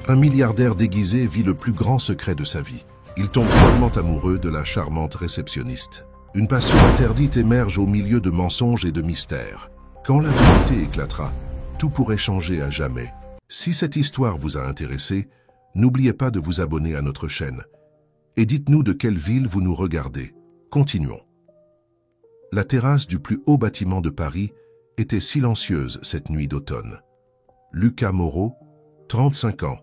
Un milliardaire déguisé vit le plus grand secret de sa vie. Il tombe follement amoureux de la charmante réceptionniste. Une passion interdite émerge au milieu de mensonges et de mystères. Quand la vérité éclatera, tout pourrait changer à jamais. Si cette histoire vous a intéressé, n'oubliez pas de vous abonner à notre chaîne. Et dites-nous de quelle ville vous nous regardez. Continuons. La terrasse du plus haut bâtiment de Paris était silencieuse cette nuit d'automne. Lucas Moreau, 35 ans,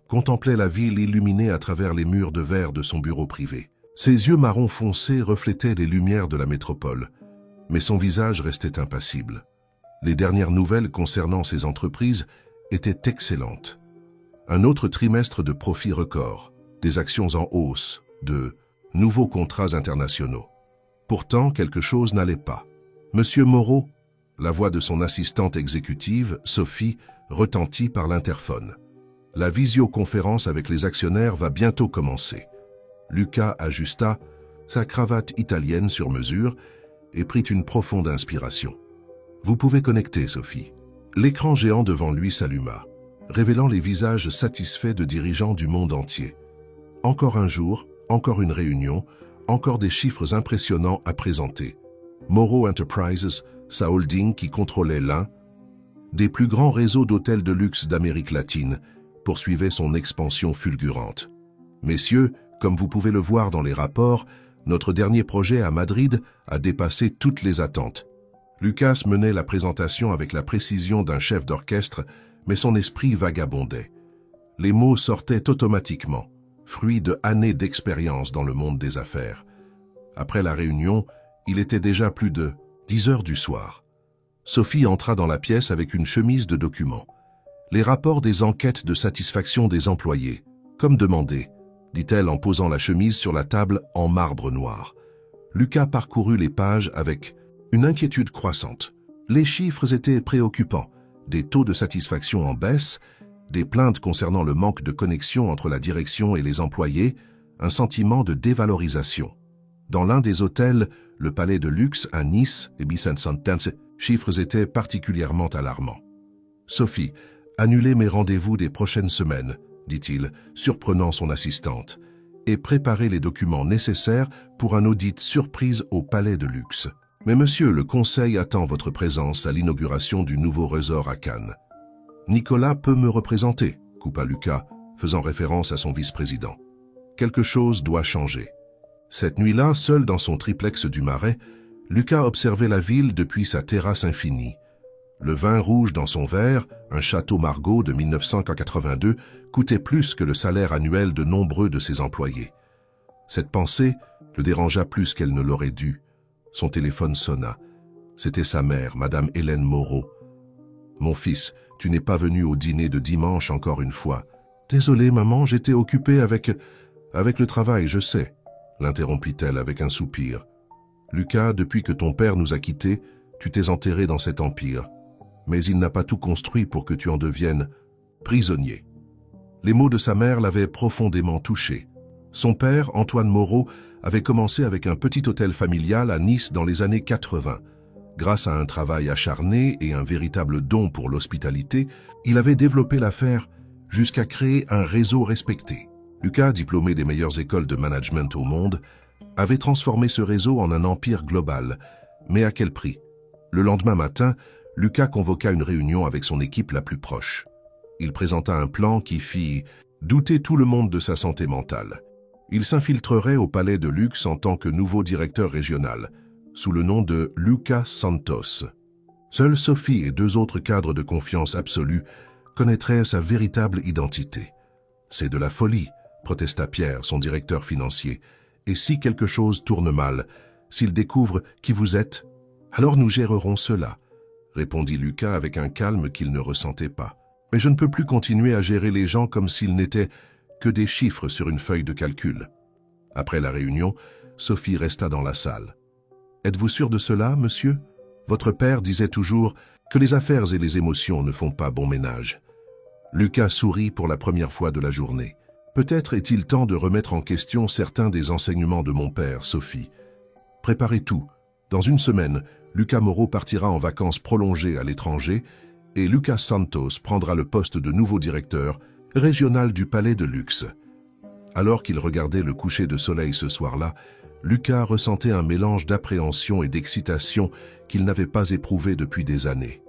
contemplait la ville illuminée à travers les murs de verre de son bureau privé. Ses yeux marron foncé reflétaient les lumières de la métropole, mais son visage restait impassible. Les dernières nouvelles concernant ses entreprises étaient excellentes. Un autre trimestre de profits records, des actions en hausse, de nouveaux contrats internationaux. Pourtant, quelque chose n'allait pas. Monsieur Moreau, la voix de son assistante exécutive, Sophie, retentit par l'interphone. La visioconférence avec les actionnaires va bientôt commencer. Lucas ajusta sa cravate italienne sur mesure et prit une profonde inspiration. Vous pouvez connecter, Sophie. L'écran géant devant lui s'alluma, révélant les visages satisfaits de dirigeants du monde entier. Encore un jour, encore une réunion, encore des chiffres impressionnants à présenter. Moreau Enterprises, sa holding qui contrôlait l'un des plus grands réseaux d'hôtels de luxe d'Amérique latine, poursuivait son expansion fulgurante. Messieurs, comme vous pouvez le voir dans les rapports, notre dernier projet à Madrid a dépassé toutes les attentes. Lucas menait la présentation avec la précision d'un chef d'orchestre, mais son esprit vagabondait. Les mots sortaient automatiquement, fruits de années d'expérience dans le monde des affaires. Après la réunion, il était déjà plus de 10 heures du soir. Sophie entra dans la pièce avec une chemise de documents. Les rapports des enquêtes de satisfaction des employés, comme demandé, dit-elle en posant la chemise sur la table en marbre noir. Lucas parcourut les pages avec une inquiétude croissante. Les chiffres étaient préoccupants, des taux de satisfaction en baisse, des plaintes concernant le manque de connexion entre la direction et les employés, un sentiment de dévalorisation. Dans l'un des hôtels, le Palais de Luxe à Nice et Vicente, chiffres étaient particulièrement alarmants. Sophie, annulez mes rendez-vous des prochaines semaines, dit-il, surprenant son assistante, et préparez les documents nécessaires pour un audit surprise au Palais de Luxe. Mais monsieur, le conseil attend votre présence à l'inauguration du nouveau resort à Cannes. Nicolas peut me représenter, coupa Lucas, faisant référence à son vice-président. Quelque chose doit changer. Cette nuit-là, seul dans son triplex du Marais, Lucas observait la ville depuis sa terrasse infinie. Le vin rouge dans son verre, un château Margaux de 1982, coûtait plus que le salaire annuel de nombreux de ses employés. Cette pensée le dérangea plus qu'elle ne l'aurait dû. Son téléphone sonna. C'était sa mère, Madame Hélène Moreau. « Mon fils, tu n'es pas venu au dîner de dimanche encore une fois. »« Désolé, maman, j'étais occupée avec le travail, je sais. » l'interrompit-elle avec un soupir. « Lucas, depuis que ton père nous a quittés, tu t'es enterré dans cet empire. Mais il n'a pas tout construit pour que tu en deviennes prisonnier. » Les mots de sa mère l'avaient profondément touché. Son père, Antoine Moreau, avait commencé avec un petit hôtel familial à Nice dans les années 80. Grâce à un travail acharné et un véritable don pour l'hospitalité, il avait développé l'affaire jusqu'à créer un réseau respecté. Lucas, diplômé des meilleures écoles de management au monde, avait transformé ce réseau en un empire global. Mais à quel prix? Le lendemain matin, Lucas convoqua une réunion avec son équipe la plus proche. Il présenta un plan qui fit douter tout le monde de sa santé mentale. Il s'infiltrerait au Palais de Luxe en tant que nouveau directeur régional, sous le nom de Lucas Santos. Seule Sophie et 2 autres cadres de confiance absolue connaîtraient sa véritable identité. « C'est de la folie », protesta Pierre, son directeur financier. « Et si quelque chose tourne mal, s'ils découvrent qui vous êtes, alors nous gérerons cela », répondit Lucas avec un calme qu'il ne ressentait pas. « Mais je ne peux plus continuer à gérer les gens comme s'ils n'étaient que des chiffres sur une feuille de calcul. » Après la réunion, Sophie resta dans la salle. « Êtes-vous sûr de cela, monsieur? Votre père disait toujours que les affaires et les émotions ne font pas bon ménage. » Lucas sourit pour la première fois de la journée. « Peut-être est-il temps de remettre en question certains des enseignements de mon père, Sophie. Préparez tout. Dans une semaine, Lucas Moreau partira en vacances prolongées à l'étranger et Lucas Santos prendra le poste de nouveau directeur régional du Palais de Luxe. Alors qu'il regardait le coucher de soleil ce soir-là, Lucas ressentait un mélange d'appréhension et d'excitation qu'il n'avait pas éprouvé depuis des années.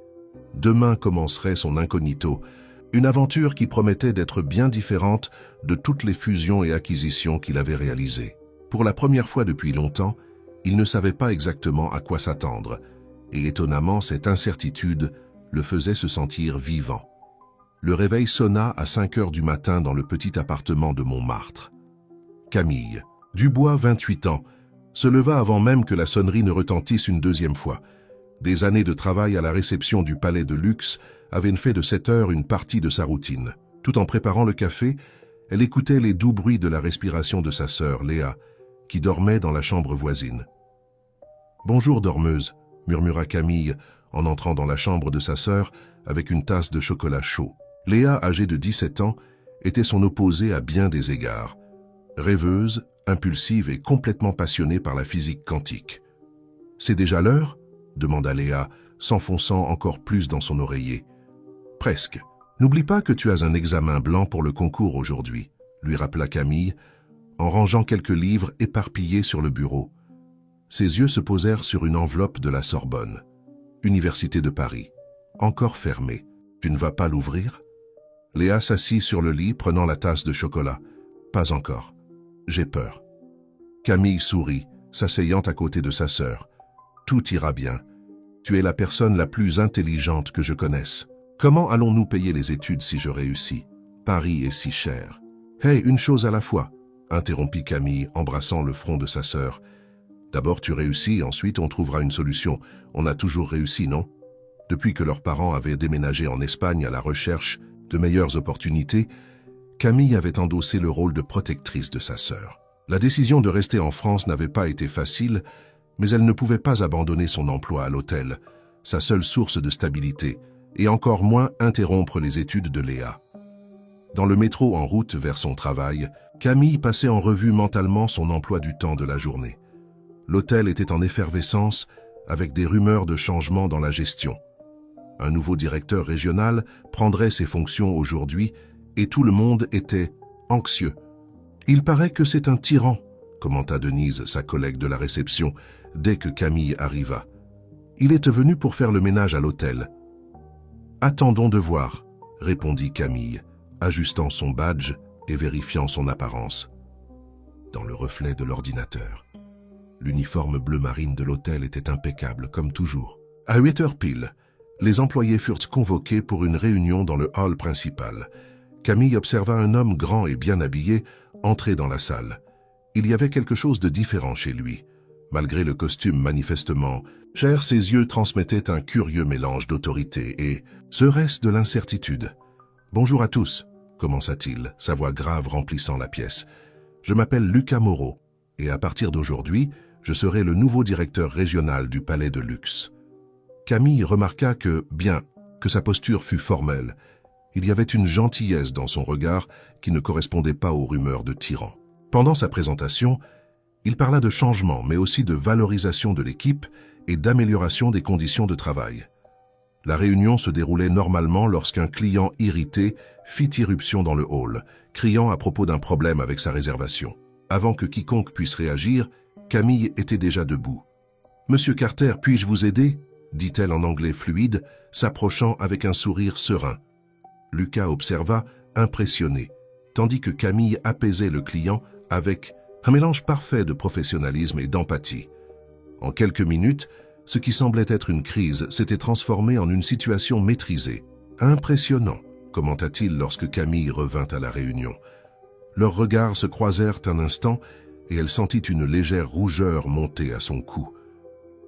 Demain commencerait son incognito, une aventure qui promettait d'être bien différente de toutes les fusions et acquisitions qu'il avait réalisées. Pour la première fois depuis longtemps, il ne savait pas exactement à quoi s'attendre, et étonnamment cette incertitude le faisait se sentir vivant. Le réveil sonna à 5 heures du matin dans le petit appartement de Montmartre. Camille, Dubois, 28 ans, se leva avant même que la sonnerie ne retentisse une deuxième fois. Des années de travail à la réception du Palais de Luxe avaient fait de cette heure une partie de sa routine. Tout en préparant le café, elle écoutait les doux bruits de la respiration de sa sœur, Léa, qui dormait dans la chambre voisine. « Bonjour, dormeuse », murmura Camille en entrant dans la chambre de sa sœur avec une tasse de chocolat chaud. Léa, âgée de 17 ans, était son opposée à bien des égards. Rêveuse, impulsive et complètement passionnée par la physique quantique. « C'est déjà l'heure » demanda Léa, s'enfonçant encore plus dans son oreiller. « Presque. N'oublie pas que tu as un examen blanc pour le concours aujourd'hui, » lui rappela Camille, en rangeant quelques livres éparpillés sur le bureau. Ses yeux se posèrent sur une enveloppe de la Sorbonne. « Université de Paris. Encore fermée. Tu ne vas pas l'ouvrir » Léa s'assit sur le lit, prenant la tasse de chocolat. « Pas encore. J'ai peur. » Camille sourit, s'asseyant à côté de sa sœur. « Tout ira bien. Tu es la personne la plus intelligente que je connaisse. Comment allons-nous payer les études si je réussis? Paris est si cher. »« Hey, une chose à la fois » interrompit Camille, embrassant le front de sa sœur. « D'abord tu réussis, ensuite on trouvera une solution. On a toujours réussi, non ?» Depuis que leurs parents avaient déménagé en Espagne à la recherche de meilleures opportunités, Camille avait endossé le rôle de protectrice de sa sœur. La décision de rester en France n'avait pas été facile, mais elle ne pouvait pas abandonner son emploi à l'hôtel, sa seule source de stabilité, et encore moins interrompre les études de Léa. Dans le métro en route vers son travail, Camille passait en revue mentalement son emploi du temps de la journée. L'hôtel était en effervescence, avec des rumeurs de changement dans la gestion. Un nouveau directeur régional prendrait ses fonctions aujourd'hui et tout le monde était anxieux. « Il paraît que c'est un tyran », commenta Denise, sa collègue de la réception, dès que Camille arriva. « Il est venu pour faire le ménage à l'hôtel. »« Attendons de voir », répondit Camille, ajustant son badge et vérifiant son apparence. Dans le reflet de l'ordinateur, l'uniforme bleu marine de l'hôtel était impeccable, comme toujours. À 8 heures pile, les employés furent convoqués pour une réunion dans le hall principal. Camille observa un homme grand et bien habillé entrer dans la salle. Il y avait quelque chose de différent chez lui. Malgré le costume manifestement cher, ses yeux transmettaient un curieux mélange d'autorité et, serait-ce de l'incertitude? « Bonjour à tous », commença-t-il, sa voix grave remplissant la pièce. « Je m'appelle Lucas Moreau, et à partir d'aujourd'hui, je serai le nouveau directeur régional du Palais de Luxe. » Camille remarqua que, bien que sa posture fût formelle, il y avait une gentillesse dans son regard qui ne correspondait pas aux rumeurs de tyran. Pendant sa présentation, il parla de changement, mais aussi de valorisation de l'équipe et d'amélioration des conditions de travail. La réunion se déroulait normalement lorsqu'un client irrité fit irruption dans le hall, criant à propos d'un problème avec sa réservation. Avant que quiconque puisse réagir, Camille était déjà debout. « Monsieur Carter, puis-je vous aider ?» dit-elle en anglais fluide, s'approchant avec un sourire serein. Lucas observa, impressionné, tandis que Camille apaisait le client avec un mélange parfait de professionnalisme et d'empathie. En quelques minutes, ce qui semblait être une crise s'était transformé en une situation maîtrisée. « Impressionnant », commenta-t-il lorsque Camille revint à la réunion. Leurs regards se croisèrent un instant et elle sentit une légère rougeur monter à son cou.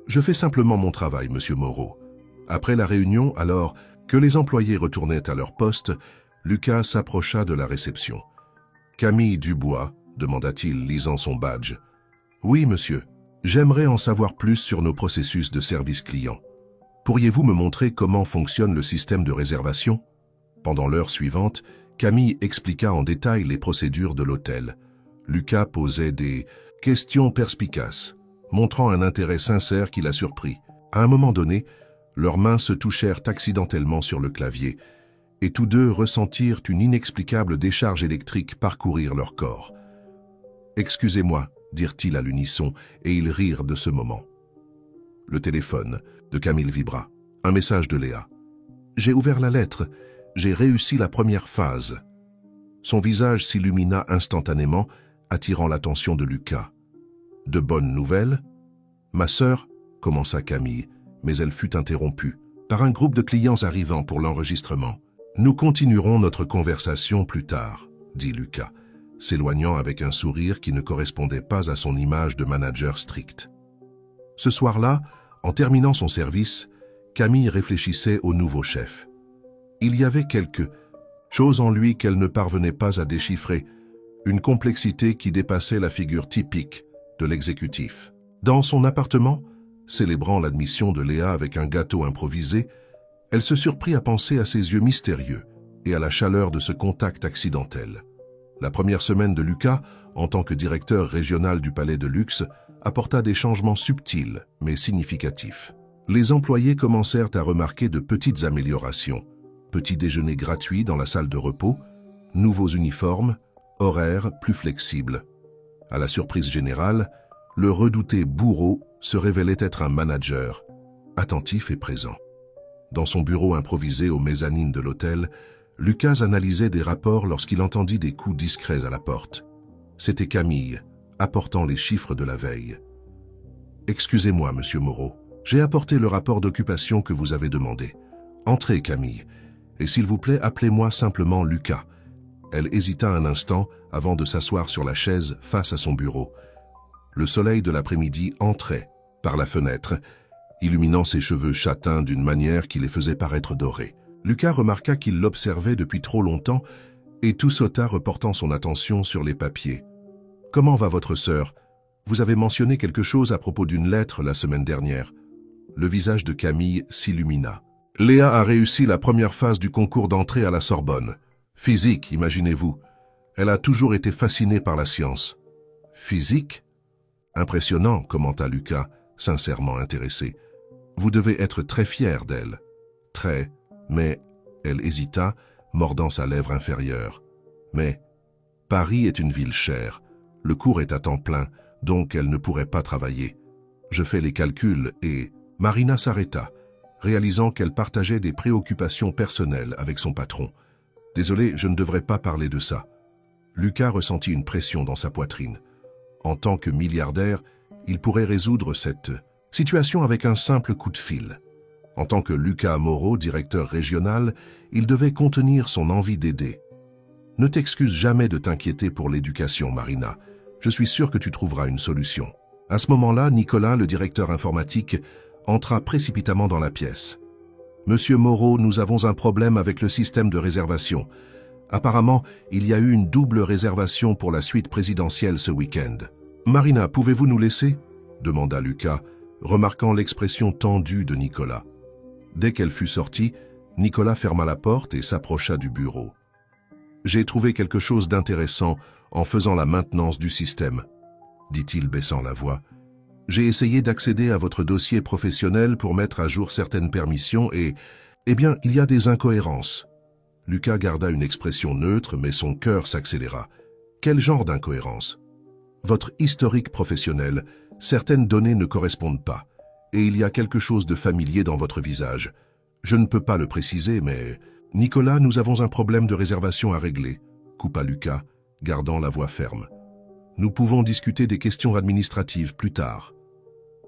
« Je fais simplement mon travail, monsieur Moreau. » Après la réunion, alors que les employés retournaient à leur poste, Lucas s'approcha de la réception. « Camille Dubois ?» demanda-t-il, lisant son badge. « Oui, monsieur. J'aimerais en savoir plus sur nos processus de service client. Pourriez-vous me montrer comment fonctionne le système de réservation ?» Pendant l'heure suivante, Camille expliqua en détail les procédures de l'hôtel. Lucas posait des questions perspicaces, montrant un intérêt sincère qui la surprit. À un moment donné, leurs mains se touchèrent accidentellement sur le clavier, et tous deux ressentirent une inexplicable décharge électrique parcourir leur corps. « Excusez-moi » dirent-ils à l'unisson, et ils rirent de ce moment. Le téléphone de Camille vibra. Un message de Léa. « J'ai ouvert la lettre. J'ai réussi la première phase. » Son visage s'illumina instantanément, attirant l'attention de Lucas. « De bonnes nouvelles ?»« Ma sœur, » commença Camille, mais elle fut interrompue par un groupe de clients arrivant pour l'enregistrement. « Nous continuerons notre conversation plus tard, » dit Lucas, s'éloignant avec un sourire qui ne correspondait pas à son image de manager strict. Ce soir-là, en terminant son service, Camille réfléchissait au nouveau chef. Il y avait quelque chose en lui qu'elle ne parvenait pas à déchiffrer, une complexité qui dépassait la figure typique de l'exécutif. Dans son appartement, célébrant l'admission de Léa avec un gâteau improvisé, elle se surprit à penser à ses yeux mystérieux et à la chaleur de ce contact accidentel. La première semaine de Lucas, en tant que directeur régional du Palais de Luxe, apporta des changements subtils mais significatifs. Les employés commencèrent à remarquer de petites améliorations. Petit déjeuner gratuit dans la salle de repos, nouveaux uniformes, horaires plus flexibles. À la surprise générale, le redouté bourreau se révélait être un manager, attentif et présent. Dans son bureau improvisé au mezzanine de l'hôtel, Lucas analysait des rapports lorsqu'il entendit des coups discrets à la porte. C'était Camille, apportant les chiffres de la veille. « Excusez-moi, monsieur Moreau, j'ai apporté le rapport d'occupation que vous avez demandé. Entrez, Camille, et s'il vous plaît, appelez-moi simplement Lucas. » Elle hésita un instant avant de s'asseoir sur la chaise face à son bureau. Le soleil de l'après-midi entrait par la fenêtre, illuminant ses cheveux châtains d'une manière qui les faisait paraître dorés. Lucas remarqua qu'il l'observait depuis trop longtemps et tout sauta, reportant son attention sur les papiers. « Comment va votre sœur? Vous avez mentionné quelque chose à propos d'une lettre la semaine dernière. » Le visage de Camille s'illumina. « Léa a réussi la première phase du concours d'entrée à la Sorbonne. Physique, imaginez-vous. Elle a toujours été fascinée par la science. »« Physique ?» ?»« Impressionnant, » commenta Lucas, sincèrement intéressé. « Vous devez être très fier d'elle. »« Très, mais... » Elle hésita, mordant sa lèvre inférieure. « Mais... Paris est une ville chère. Le cours est à temps plein, donc elle ne pourrait pas travailler. Je fais les calculs et... » Marina s'arrêta, réalisant qu'elle partageait des préoccupations personnelles avec son patron. « Désolé, je ne devrais pas parler de ça. » Lucas ressentit une pression dans sa poitrine. En tant que milliardaire, il pourrait résoudre cette situation avec un simple coup de fil. En tant que Lucas Moreau, directeur régional, il devait contenir son envie d'aider. « Ne t'excuse jamais de t'inquiéter pour l'éducation, Marina. Je suis sûr que tu trouveras une solution. » À ce moment-là, Nicolas, le directeur informatique, entra précipitamment dans la pièce. « Monsieur Moreau, nous avons un problème avec le système de réservation. Apparemment, il y a eu une double réservation pour la suite présidentielle ce week-end. »« Marina, pouvez-vous nous laisser ?» demanda Lucas, remarquant l'expression tendue de Nicolas. Dès qu'elle fut sortie, Nicolas ferma la porte et s'approcha du bureau. « J'ai trouvé quelque chose d'intéressant en faisant la maintenance du système, » dit-il baissant la voix. « J'ai essayé d'accéder à votre dossier professionnel pour mettre à jour certaines permissions et... Eh bien, il y a des incohérences. » Lucas garda une expression neutre, mais son cœur s'accéléra. « Quel genre d'incohérence ? » « Votre historique professionnel, certaines données ne correspondent pas, et il y a quelque chose de familier dans votre visage. Je ne peux pas le préciser, mais... »« Nicolas, nous avons un problème de réservation à régler, » coupa Lucas, gardant la voix ferme. « Nous pouvons discuter des questions administratives plus tard. »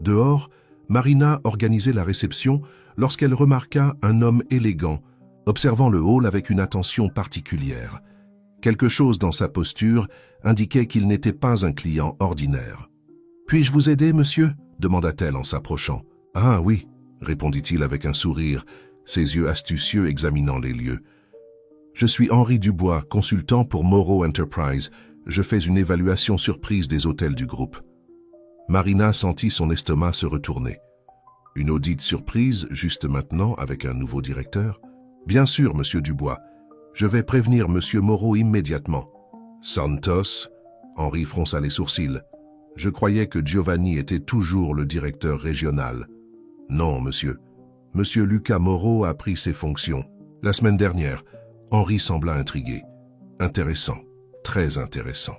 Dehors, Marina organisait la réception lorsqu'elle remarqua un homme élégant, observant le hall avec une attention particulière. Quelque chose dans sa posture indiquait qu'il n'était pas un client ordinaire. « Puis-je vous aider, monsieur ?» demanda-t-elle en s'approchant. « Ah oui, » répondit-il avec un sourire, ses yeux astucieux examinant les lieux. « Je suis Henri Dubois, consultant pour Moreau Enterprise. Je fais une évaluation surprise des hôtels du groupe. » Marina sentit son estomac se retourner. « Une audite surprise, juste maintenant, avec un nouveau directeur ? » « Bien sûr, monsieur Dubois. Je vais prévenir monsieur Moreau immédiatement. »« Santos ?» Henri fronça les sourcils. « Je croyais que Giovanni était toujours le directeur régional. »« Non, monsieur. Monsieur Lucas Moreau a pris ses fonctions. La semaine dernière, Henri sembla intrigué. Intéressant, très intéressant.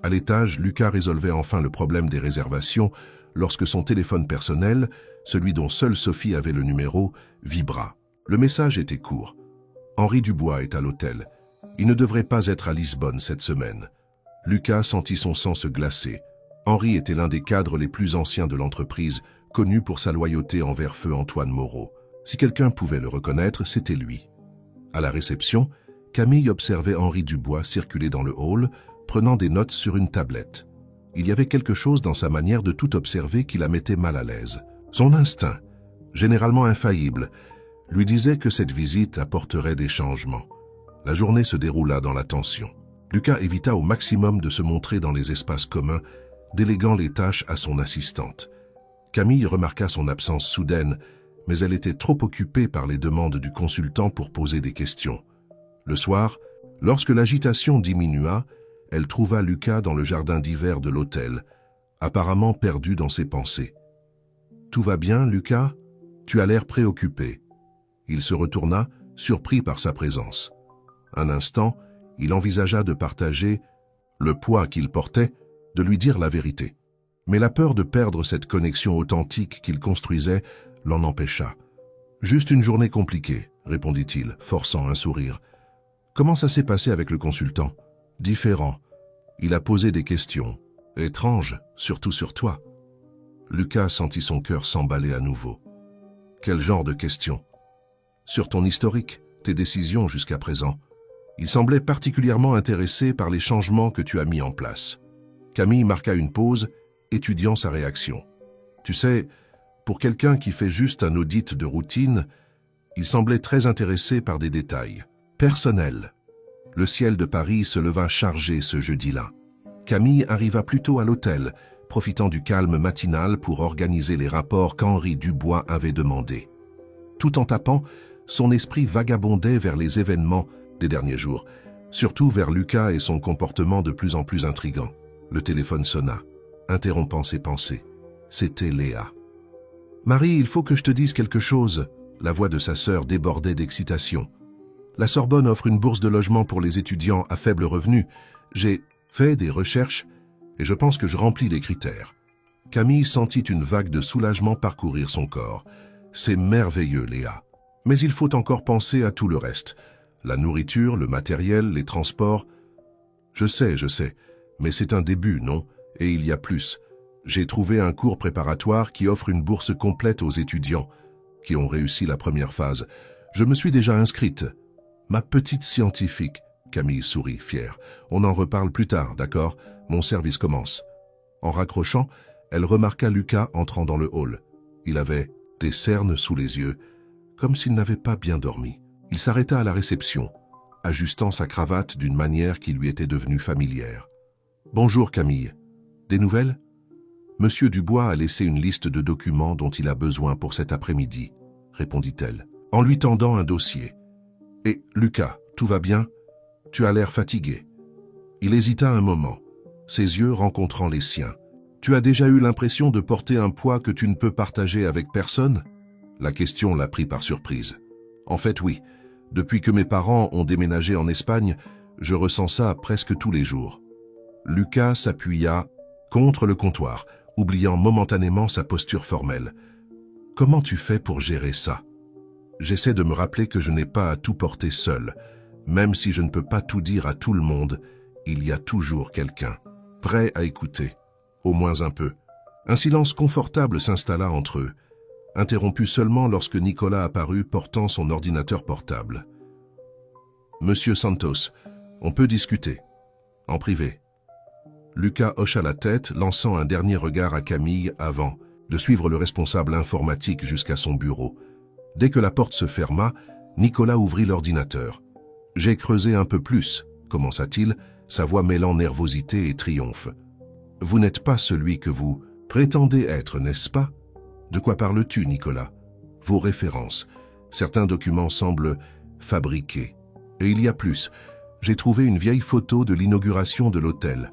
À l'étage, Lucas résolvait enfin le problème des réservations lorsque son téléphone personnel, celui dont seule Sophie avait le numéro, vibra. Le message était court. Henri Dubois est à l'hôtel. Il ne devrait pas être à Lisbonne cette semaine. Lucas sentit son sang se glacer. Henri était l'un des cadres les plus anciens de l'entreprise, connu pour sa loyauté envers feu Antoine Moreau. Si quelqu'un pouvait le reconnaître, c'était lui. À la réception, Camille observait Henri Dubois circuler dans le hall, prenant des notes sur une tablette. Il y avait quelque chose dans sa manière de tout observer qui la mettait mal à l'aise. Son instinct, généralement infaillible, lui disait que cette visite apporterait des changements. La journée se déroula dans la tension. Lucas évita au maximum de se montrer dans les espaces communs, déléguant les tâches à son assistante. Camille remarqua son absence soudaine, mais elle était trop occupée par les demandes du consultant pour poser des questions. Le soir, lorsque l'agitation diminua, elle trouva Lucas dans le jardin d'hiver de l'hôtel, apparemment perdu dans ses pensées. « Tout va bien, Lucas ? Tu as l'air préoccupé. » Il se retourna, surpris par sa présence. Un instant, il envisagea de partager le poids qu'il portait, de lui dire la vérité. Mais la peur de perdre cette connexion authentique qu'il construisait l'en empêcha. « Juste une journée compliquée, » répondit-il, forçant un sourire. « Comment ça s'est passé avec le consultant ? » « Différent. Il a posé des questions. Étranges, surtout sur toi. » Lucas sentit son cœur s'emballer à nouveau. « Quel genre de questions ? » ?»« Sur ton historique, tes décisions jusqu'à présent. Il semblait particulièrement intéressé par les changements que tu as mis en place. » Camille marqua une pause, étudiant sa réaction. « Tu sais, pour quelqu'un qui fait juste un audit de routine, il semblait très intéressé par des détails personnels. » Le ciel de Paris se leva chargé ce jeudi-là. Camille arriva plus tôt à l'hôtel, profitant du calme matinal pour organiser les rapports qu'Henri Dubois avait demandés. Tout en tapant, son esprit vagabondait vers les événements des derniers jours, surtout vers Lucas et son comportement de plus en plus intrigant. Le téléphone sonna, interrompant ses pensées. C'était Léa. « Marie, il faut que je te dise quelque chose. » La voix de sa sœur débordait d'excitation. « La Sorbonne offre une bourse de logement pour les étudiants à faible revenu. J'ai fait des recherches et je pense que je remplis les critères. » Camille sentit une vague de soulagement parcourir son corps. « C'est merveilleux, Léa. Mais il faut encore penser à tout le reste. La nourriture, le matériel, les transports. Je sais, mais c'est un début, non? Et il y a plus. J'ai trouvé un cours préparatoire qui offre une bourse complète aux étudiants qui ont réussi la première phase. Je me suis déjà inscrite. Ma petite scientifique, » Camille sourit, fière. « On en reparle plus tard, d'accord? Mon service commence. » En raccrochant, elle remarqua Lucas entrant dans le hall. Il avait des cernes sous les yeux, comme s'il n'avait pas bien dormi. Il s'arrêta à la réception, ajustant sa cravate d'une manière qui lui était devenue familière. « Bonjour Camille. Des nouvelles ? » Monsieur Dubois a laissé une liste de documents dont il a besoin pour cet après-midi, répondit-elle, en lui tendant un dossier. « Et, Lucas, tout va bien ? Tu as l'air fatigué. » Il hésita un moment, ses yeux rencontrant les siens. « Tu as déjà eu l'impression de porter un poids que tu ne peux partager avec personne ?» La question l'a pris par surprise. « En fait, oui. Depuis que mes parents ont déménagé en Espagne, je ressens ça presque tous les jours. » Lucas s'appuya contre le comptoir, oubliant momentanément sa posture formelle. « Comment tu fais pour gérer ça ? » J'essaie de me rappeler que je n'ai pas à tout porter seul. Même si je ne peux pas tout dire à tout le monde, il y a toujours quelqu'un, prêt à écouter, au moins un peu. Un silence confortable s'installa entre eux, interrompu seulement lorsque Nicolas apparut portant son ordinateur portable. « Monsieur Santos, on peut discuter, en privé. » Lucas hocha la tête, lançant un dernier regard à Camille avant de suivre le responsable informatique jusqu'à son bureau. Dès que la porte se ferma, Nicolas ouvrit l'ordinateur. « J'ai creusé un peu plus, » commença-t-il, sa voix mêlant nervosité et triomphe. « Vous n'êtes pas celui que vous prétendez être, n'est-ce pas ? De quoi parles-tu, Nicolas ? Vos références. Certains documents semblent fabriqués. Et il y a plus. J'ai trouvé une vieille photo de l'inauguration de l'hôtel.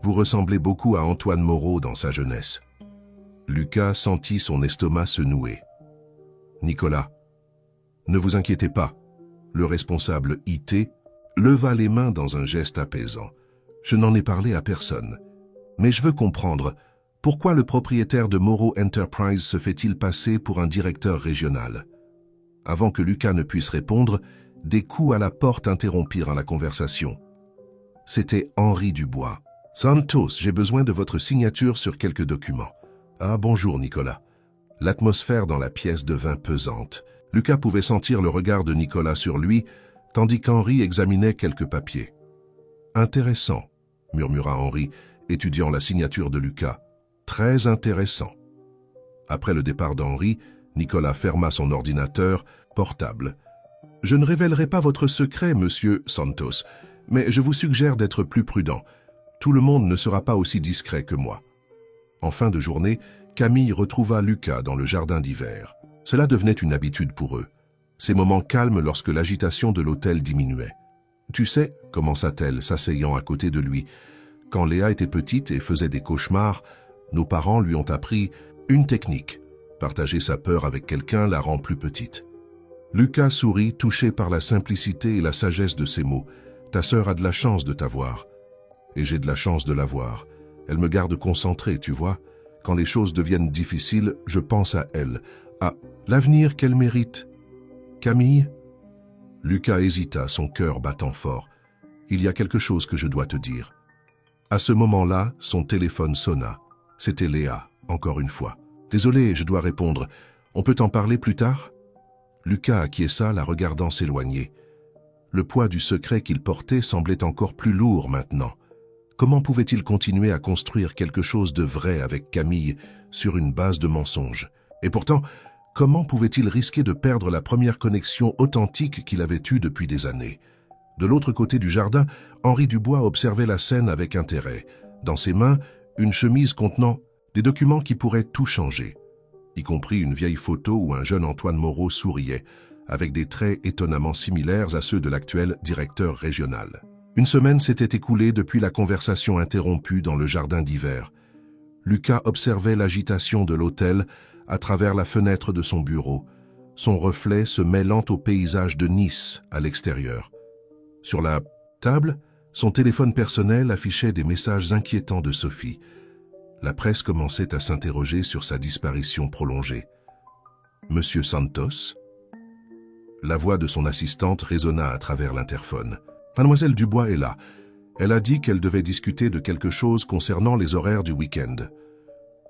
Vous ressemblez beaucoup à Antoine Moreau dans sa jeunesse. » Lucas sentit son estomac se nouer. « Nicolas, ne vous inquiétez pas. Le responsable IT leva les mains dans un geste apaisant. Je n'en ai parlé à personne. Mais je veux comprendre, pourquoi le propriétaire de Morrow Enterprise se fait-il passer pour un directeur régional? Avant que Lucas ne puisse répondre, des coups à la porte interrompirent la conversation. C'était Henri Dubois. « Santos, j'ai besoin de votre signature sur quelques documents. »« Ah, bonjour, Nicolas. » L'atmosphère dans la pièce devint pesante. Lucas pouvait sentir le regard de Nicolas sur lui, tandis qu'Henri examinait quelques papiers. « Intéressant, » murmura Henri, étudiant la signature de Lucas. « Très intéressant. » Après le départ d'Henri, Nicolas ferma son ordinateur portable. « Je ne révélerai pas votre secret, monsieur Santos, mais je vous suggère d'être plus prudent. Tout le monde ne sera pas aussi discret que moi. » En fin de journée, Camille retrouva Lucas dans le jardin d'hiver. Cela devenait une habitude pour eux. Ces moments calmes lorsque l'agitation de l'hôtel diminuait. « Tu sais, » commença-t-elle, s'asseyant à côté de lui, « quand Léa était petite et faisait des cauchemars, nos parents lui ont appris une technique. Partager sa peur avec quelqu'un la rend plus petite. » Lucas sourit, touché par la simplicité et la sagesse de ces mots. « Ta sœur a de la chance de t'avoir. » Et j'ai de la chance de la voir. Elle me garde concentré, tu vois. Quand les choses deviennent difficiles, je pense à elle, à l'avenir qu'elle mérite. Camille? Lucas hésita, son cœur battant fort. Il y a quelque chose que je dois te dire. À ce moment-là, son téléphone sonna. C'était Léa, encore une fois. Désolé, je dois répondre. On peut en parler plus tard? Lucas acquiesça, la regardant s'éloigner. Le poids du secret qu'il portait semblait encore plus lourd maintenant. Comment pouvait-il continuer à construire quelque chose de vrai avec Camille sur une base de mensonges? Et pourtant, comment pouvait-il risquer de perdre la première connexion authentique qu'il avait eue depuis des années? De l'autre côté du jardin, Henri Dubois observait la scène avec intérêt. Dans ses mains, une chemise contenant des documents qui pourraient tout changer, y compris une vieille photo où un jeune Antoine Moreau souriait, avec des traits étonnamment similaires à ceux de l'actuel directeur régional. Une semaine s'était écoulée depuis la conversation interrompue dans le jardin d'hiver. Lucas observait l'agitation de l'hôtel à travers la fenêtre de son bureau, son reflet se mêlant au paysage de Nice à l'extérieur. Sur la table, son téléphone personnel affichait des messages inquiétants de Sophie. La presse commençait à s'interroger sur sa disparition prolongée. « Monsieur Santos ?» La voix de son assistante résonna à travers l'interphone. Mademoiselle Dubois est là. Elle a dit qu'elle devait discuter de quelque chose concernant les horaires du week-end.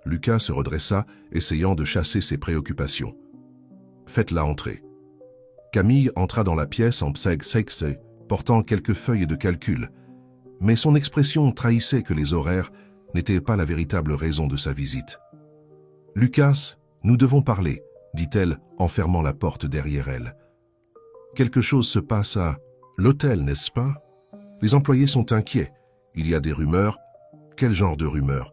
Lucas se redressa, essayant de chasser ses préoccupations. Faites-la entrer. Camille entra dans la pièce en pseg-sexe, portant quelques feuilles de calcul. Mais son expression trahissait que les horaires n'étaient pas la véritable raison de sa visite. « Lucas, nous devons parler, » dit-elle en fermant la porte derrière elle. « Quelque chose se passe à l'hôtel, n'est-ce pas? Les employés sont inquiets. Il y a des rumeurs. Quel genre de rumeurs?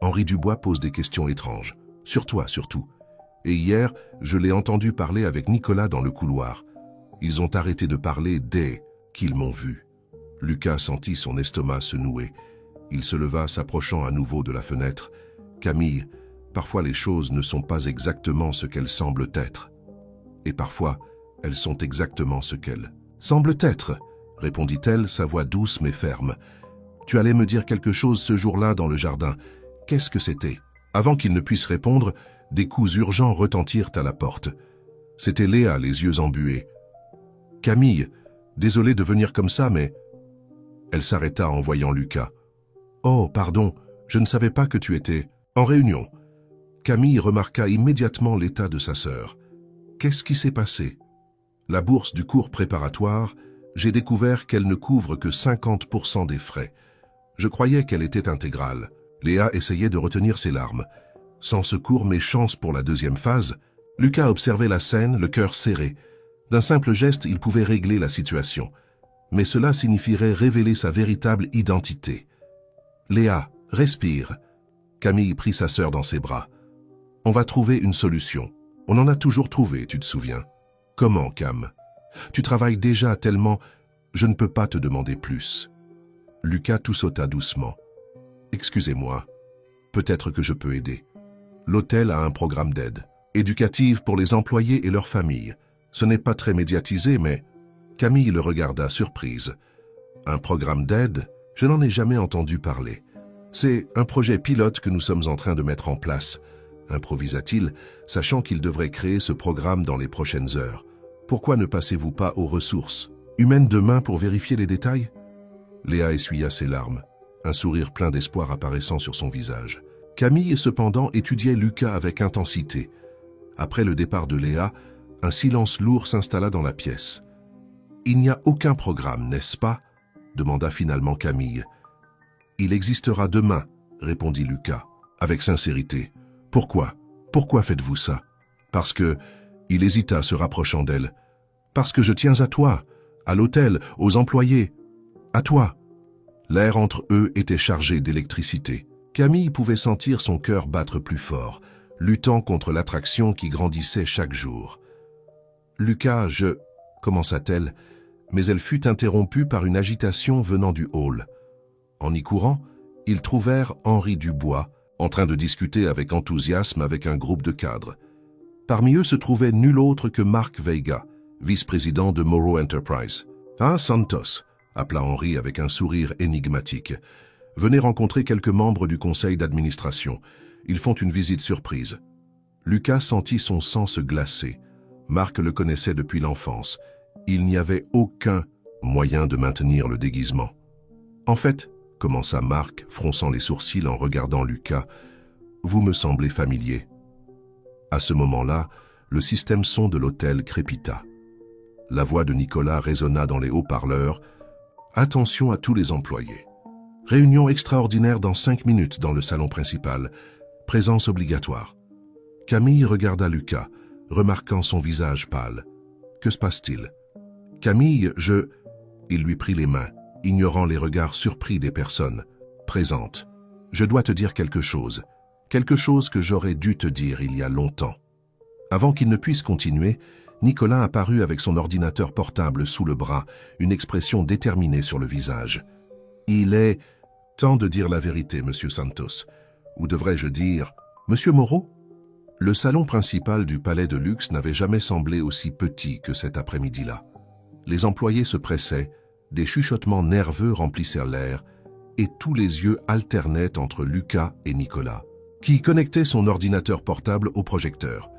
Henri Dubois pose des questions étranges. Sur toi, surtout. Et hier, je l'ai entendu parler avec Nicolas dans le couloir. Ils ont arrêté de parler dès qu'ils m'ont vu. » Lucas sentit son estomac se nouer. Il se leva, s'approchant à nouveau de la fenêtre. « Camille, parfois les choses ne sont pas exactement ce qu'elles semblent être. Et parfois, elles sont exactement ce qu'elles semblent être, » répondit-elle, sa voix douce mais ferme. « Tu allais me dire quelque chose ce jour-là dans le jardin. Qu'est-ce que c'était ?» Avant qu'il ne puisse répondre, des coups urgents retentirent à la porte. C'était Léa, les yeux embués. « Camille, désolé de venir comme ça, mais... » Elle s'arrêta en voyant Lucas. « Oh, pardon, je ne savais pas que tu étais en réunion. » Camille remarqua immédiatement l'état de sa sœur. « Qu'est-ce qui s'est passé ?» La bourse du cours préparatoire, j'ai découvert qu'elle ne couvre que 50% des frais. Je croyais qu'elle était intégrale. Léa essayait de retenir ses larmes. Sans ce cours, mes chances pour la deuxième phase. Lucas observait la scène, le cœur serré. D'un simple geste, il pouvait régler la situation. Mais cela signifierait révéler sa véritable identité. « Léa, respire. » Camille prit sa sœur dans ses bras. « On va trouver une solution. On en a toujours trouvé, tu te souviens. » « Comment, Cam? Tu travailles déjà tellement, je ne peux pas te demander plus. » Lucas toussota doucement. « Excusez-moi, peut-être que je peux aider. L'hôtel a un programme d'aide, éducative pour les employés et leurs familles. Ce n'est pas très médiatisé, mais Camille le regarda surprise. Un programme d'aide? Je n'en ai jamais entendu parler. C'est un projet pilote que nous sommes en train de mettre en place, improvisa-t-il, sachant qu'il devrait créer ce programme dans les prochaines heures. Pourquoi ne passez-vous pas aux ressources humaines demain pour vérifier les détails? Léa essuya ses larmes, un sourire plein d'espoir apparaissant sur son visage. Camille, cependant, étudiait Lucas avec intensité. Après le départ de Léa, un silence lourd s'installa dans la pièce. « Il n'y a aucun programme, n'est-ce pas ?» demanda finalement Camille. « Il existera demain, » répondit Lucas, avec sincérité. « Pourquoi? Pourquoi faites-vous ça ?»« Parce que... » Il hésita, se rapprochant d'elle. « Parce que je tiens à toi, à l'hôtel, aux employés. À toi. » L'air entre eux était chargé d'électricité. Camille pouvait sentir son cœur battre plus fort, luttant contre l'attraction qui grandissait chaque jour. « Lucas, je... » commença-t-elle, mais elle fut interrompue par une agitation venant du hall. En y courant, ils trouvèrent Henri Dubois, en train de discuter avec enthousiasme avec un groupe de cadres. Parmi eux se trouvait nul autre que Mark Veiga, vice-président de Morrow Enterprise. « Ah, Santos !» appela Henri avec un sourire énigmatique. « Venez rencontrer quelques membres du conseil d'administration. Ils font une visite surprise. » Lucas sentit son sang se glacer. Mark le connaissait depuis l'enfance. Il n'y avait aucun moyen de maintenir le déguisement. « En fait, » commença Mark, fronçant les sourcils en regardant Lucas, « vous me semblez familier. » À ce moment-là, le système son de l'hôtel crépita. La voix de Nicolas résonna dans les haut-parleurs. « Attention à tous les employés. Réunion extraordinaire dans 5 minutes dans le salon principal. Présence obligatoire. » Camille regarda Lucas, remarquant son visage pâle. « Que se passe-t-il ?»« Camille, je... » Il lui prit les mains, ignorant les regards surpris des personnes présentes. « Je dois te dire quelque chose. Quelque chose que j'aurais dû te dire il y a longtemps. » Avant qu'il ne puisse continuer, Nicolas apparut avec son ordinateur portable sous le bras, une expression déterminée sur le visage. « Il est temps de dire la vérité, Monsieur Santos. Ou devrais-je dire, Monsieur Moreau ?» Le salon principal du palais de luxe n'avait jamais semblé aussi petit que cet après-midi-là. Les employés se pressaient, des chuchotements nerveux remplissèrent l'air, et tous les yeux alternaient entre Lucas et Nicolas, qui connectait son ordinateur portable au projecteur.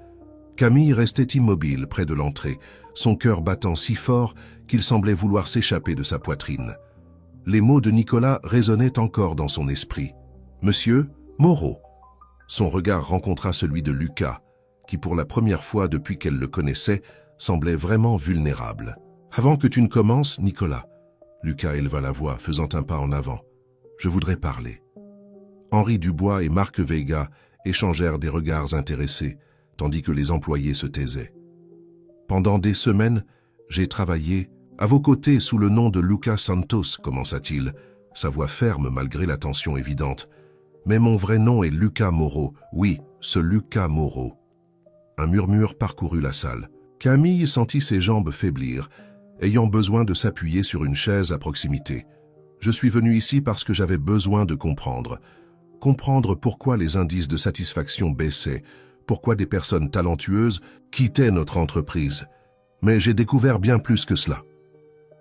Camille restait immobile près de l'entrée, son cœur battant si fort qu'il semblait vouloir s'échapper de sa poitrine. Les mots de Nicolas résonnaient encore dans son esprit. « Monsieur Moreau !» Son regard rencontra celui de Lucas, qui pour la première fois depuis qu'elle le connaissait, semblait vraiment vulnérable. « Avant que tu ne commences, Nicolas !» Lucas éleva la voix, faisant un pas en avant. « Je voudrais parler. » Henri Dubois et Mark Veiga échangèrent des regards intéressés, tandis que les employés se taisaient. « Pendant des semaines, j'ai travaillé à vos côtés sous le nom de Lucas Santos, commença-t-il, sa voix ferme malgré la tension évidente. Mais mon vrai nom est Lucas Moreau, oui, ce Lucas Moreau. » Un murmure parcourut la salle. Camille sentit ses jambes faiblir, ayant besoin de s'appuyer sur une chaise à proximité. « Je suis venu ici parce que j'avais besoin de comprendre. Comprendre pourquoi les indices de satisfaction baissaient, pourquoi des personnes talentueuses quittaient notre entreprise. Mais j'ai découvert bien plus que cela. »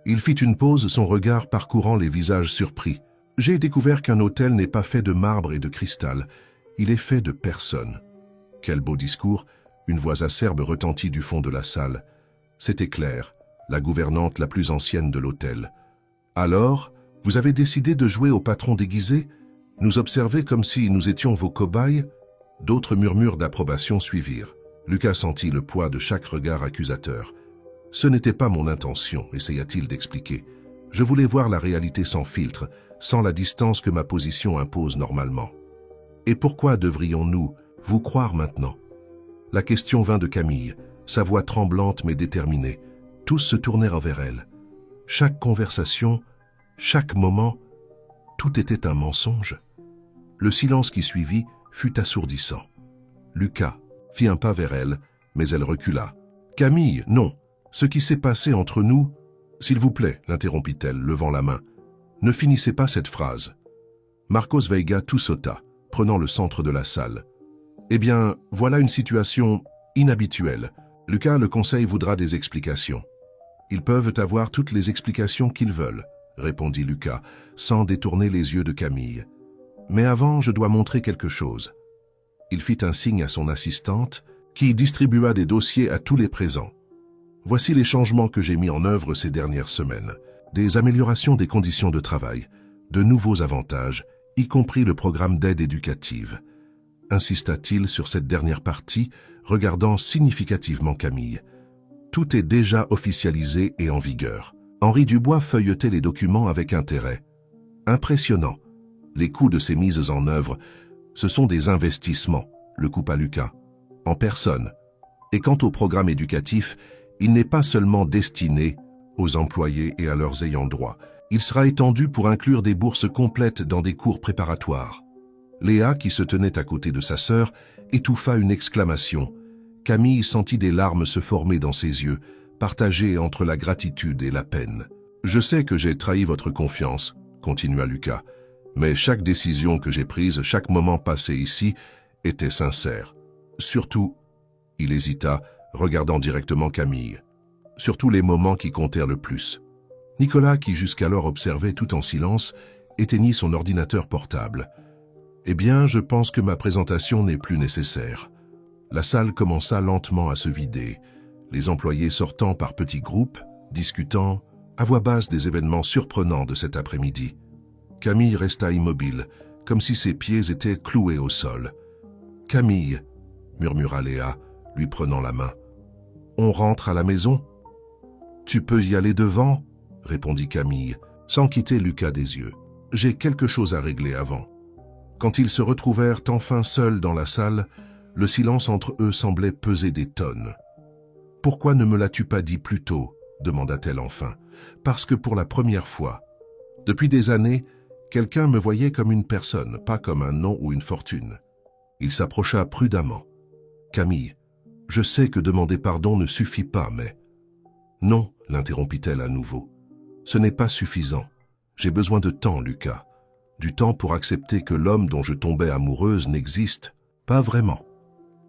Il fit une pause, son regard parcourant les visages surpris. « J'ai découvert qu'un hôtel n'est pas fait de marbre et de cristal. Il est fait de personnes. » Quel beau discours! Une voix acerbe retentit du fond de la salle. C'était Claire, la gouvernante la plus ancienne de l'hôtel. « Alors, vous avez décidé de jouer au patron déguisé? Nous observer comme si nous étions vos cobayes ?» D'autres murmures d'approbation suivirent. Lucas sentit le poids de chaque regard accusateur. « Ce n'était pas mon intention, essaya-t-il d'expliquer. Je voulais voir la réalité sans filtre, sans la distance que ma position impose normalement. Et pourquoi devrions-nous vous croire maintenant ?» La question vint de Camille, sa voix tremblante mais déterminée. Tous se tournèrent vers elle. Chaque conversation, chaque moment, tout était un mensonge. Le silence qui suivit fut assourdissant. Lucas fit un pas vers elle, mais elle recula. « Camille, non. Ce qui s'est passé entre nous... » « S'il vous plaît, l'interrompit-elle, levant la main. Ne finissez pas cette phrase. » Marcos Veiga tout sauta, prenant le centre de la salle. « Eh bien, voilà une situation inhabituelle. Lucas, le conseil voudra des explications. » Ils peuvent avoir toutes les explications qu'ils veulent, répondit Lucas, sans détourner les yeux de Camille. Mais avant, je dois montrer quelque chose. Il fit un signe à son assistante, qui distribua des dossiers à tous les présents. Voici les changements que j'ai mis en œuvre ces dernières semaines. Des améliorations des conditions de travail, de nouveaux avantages, y compris le programme d'aide éducative. Insista-t-il sur cette dernière partie, regardant significativement Camille. Tout est déjà officialisé et en vigueur. Henri Dubois feuilletait les documents avec intérêt. Impressionnant. Les coûts de ces mises en œuvre, ce sont des investissements, le coupa Lucas, en personne. Et quant au programme éducatif, il n'est pas seulement destiné aux employés et à leurs ayants droit. Il sera étendu pour inclure des bourses complètes dans des cours préparatoires. Léa, qui se tenait à côté de sa sœur, étouffa une exclamation. Camille sentit des larmes se former dans ses yeux, partagées entre la gratitude et la peine. « Je sais que j'ai trahi votre confiance, » continua Lucas, « mais chaque décision que j'ai prise, chaque moment passé ici, était sincère. Surtout, » il hésita, regardant directement Camille, « surtout les moments qui comptèrent le plus. » Nicolas, qui jusqu'alors observait tout en silence, éteignit son ordinateur portable. « Eh bien, je pense que ma présentation n'est plus nécessaire. » La salle commença lentement à se vider, les employés sortant par petits groupes, discutant à voix basse des événements surprenants de cet après-midi. Camille resta immobile, comme si ses pieds étaient cloués au sol. « Camille, » murmura Léa, lui prenant la main. « On rentre à la maison ?»« Tu peux y aller devant ?» répondit Camille, sans quitter Lucas des yeux. « J'ai quelque chose à régler avant. » Quand ils se retrouvèrent enfin seuls dans la salle, le silence entre eux semblait peser des tonnes. « Pourquoi ne me l'as-tu pas dit plus tôt ?» demanda-t-elle enfin. « Parce que pour la première fois, depuis des années, quelqu'un me voyait comme une personne, pas comme un nom ou une fortune. » Il s'approcha prudemment. « Camille, je sais que demander pardon ne suffit pas, mais... » « Non, » l'interrompit-elle à nouveau. « Ce n'est pas suffisant. J'ai besoin de temps, Lucas. Du temps pour accepter que l'homme dont je tombais amoureuse n'existe pas vraiment. »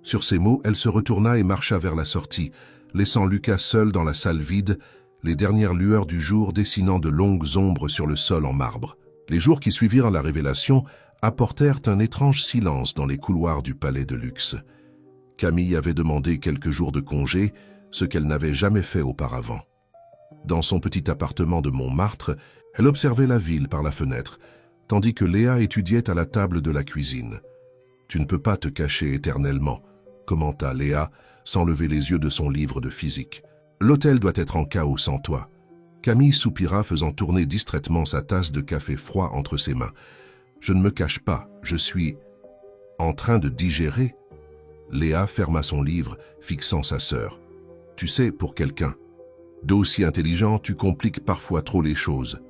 Sur ces mots, elle se retourna et marcha vers la sortie, laissant Lucas seul dans la salle vide, les dernières lueurs du jour dessinant de longues ombres sur le sol en marbre. Les jours qui suivirent la révélation apportèrent un étrange silence dans les couloirs du palais de luxe. Camille avait demandé quelques jours de congé, ce qu'elle n'avait jamais fait auparavant. Dans son petit appartement de Montmartre, elle observait la ville par la fenêtre, tandis que Léa étudiait à la table de la cuisine. « Tu ne peux pas te cacher éternellement », commenta Léa, sans lever les yeux de son livre de physique. « L'hôtel doit être en chaos sans toi. » Camille soupira, faisant tourner distraitement sa tasse de café froid entre ses mains. « Je ne me cache pas, je suis en train de digérer. » Léa ferma son livre, fixant sa sœur. « Tu sais, pour quelqu'un d'aussi intelligent, tu compliques parfois trop les choses. »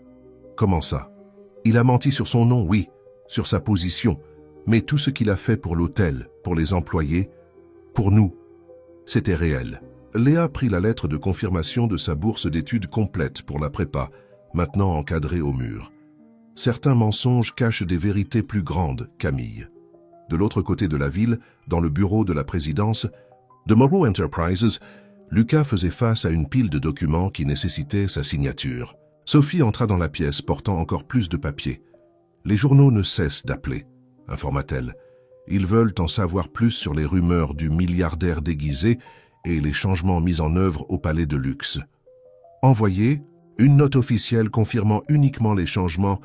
« Comment ça ? Il a menti sur son nom, oui, sur sa position, mais tout ce qu'il a fait pour l'hôtel, pour les employés, pour nous, c'était réel. » Léa prit la lettre de confirmation de sa bourse d'études complète pour la prépa, maintenant encadrée au mur. Certains mensonges cachent des vérités plus grandes, Camille. De l'autre côté de la ville, dans le bureau de la présidence de Moreau Enterprises, Lucas faisait face à une pile de documents qui nécessitaient sa signature. Sophie entra dans la pièce, portant encore plus de papiers. « Les journaux ne cessent d'appeler, » informa-t-elle. « Ils veulent en savoir plus sur les rumeurs du milliardaire déguisé et les changements mis en œuvre au palais de luxe. Envoyez une note officielle confirmant uniquement les changements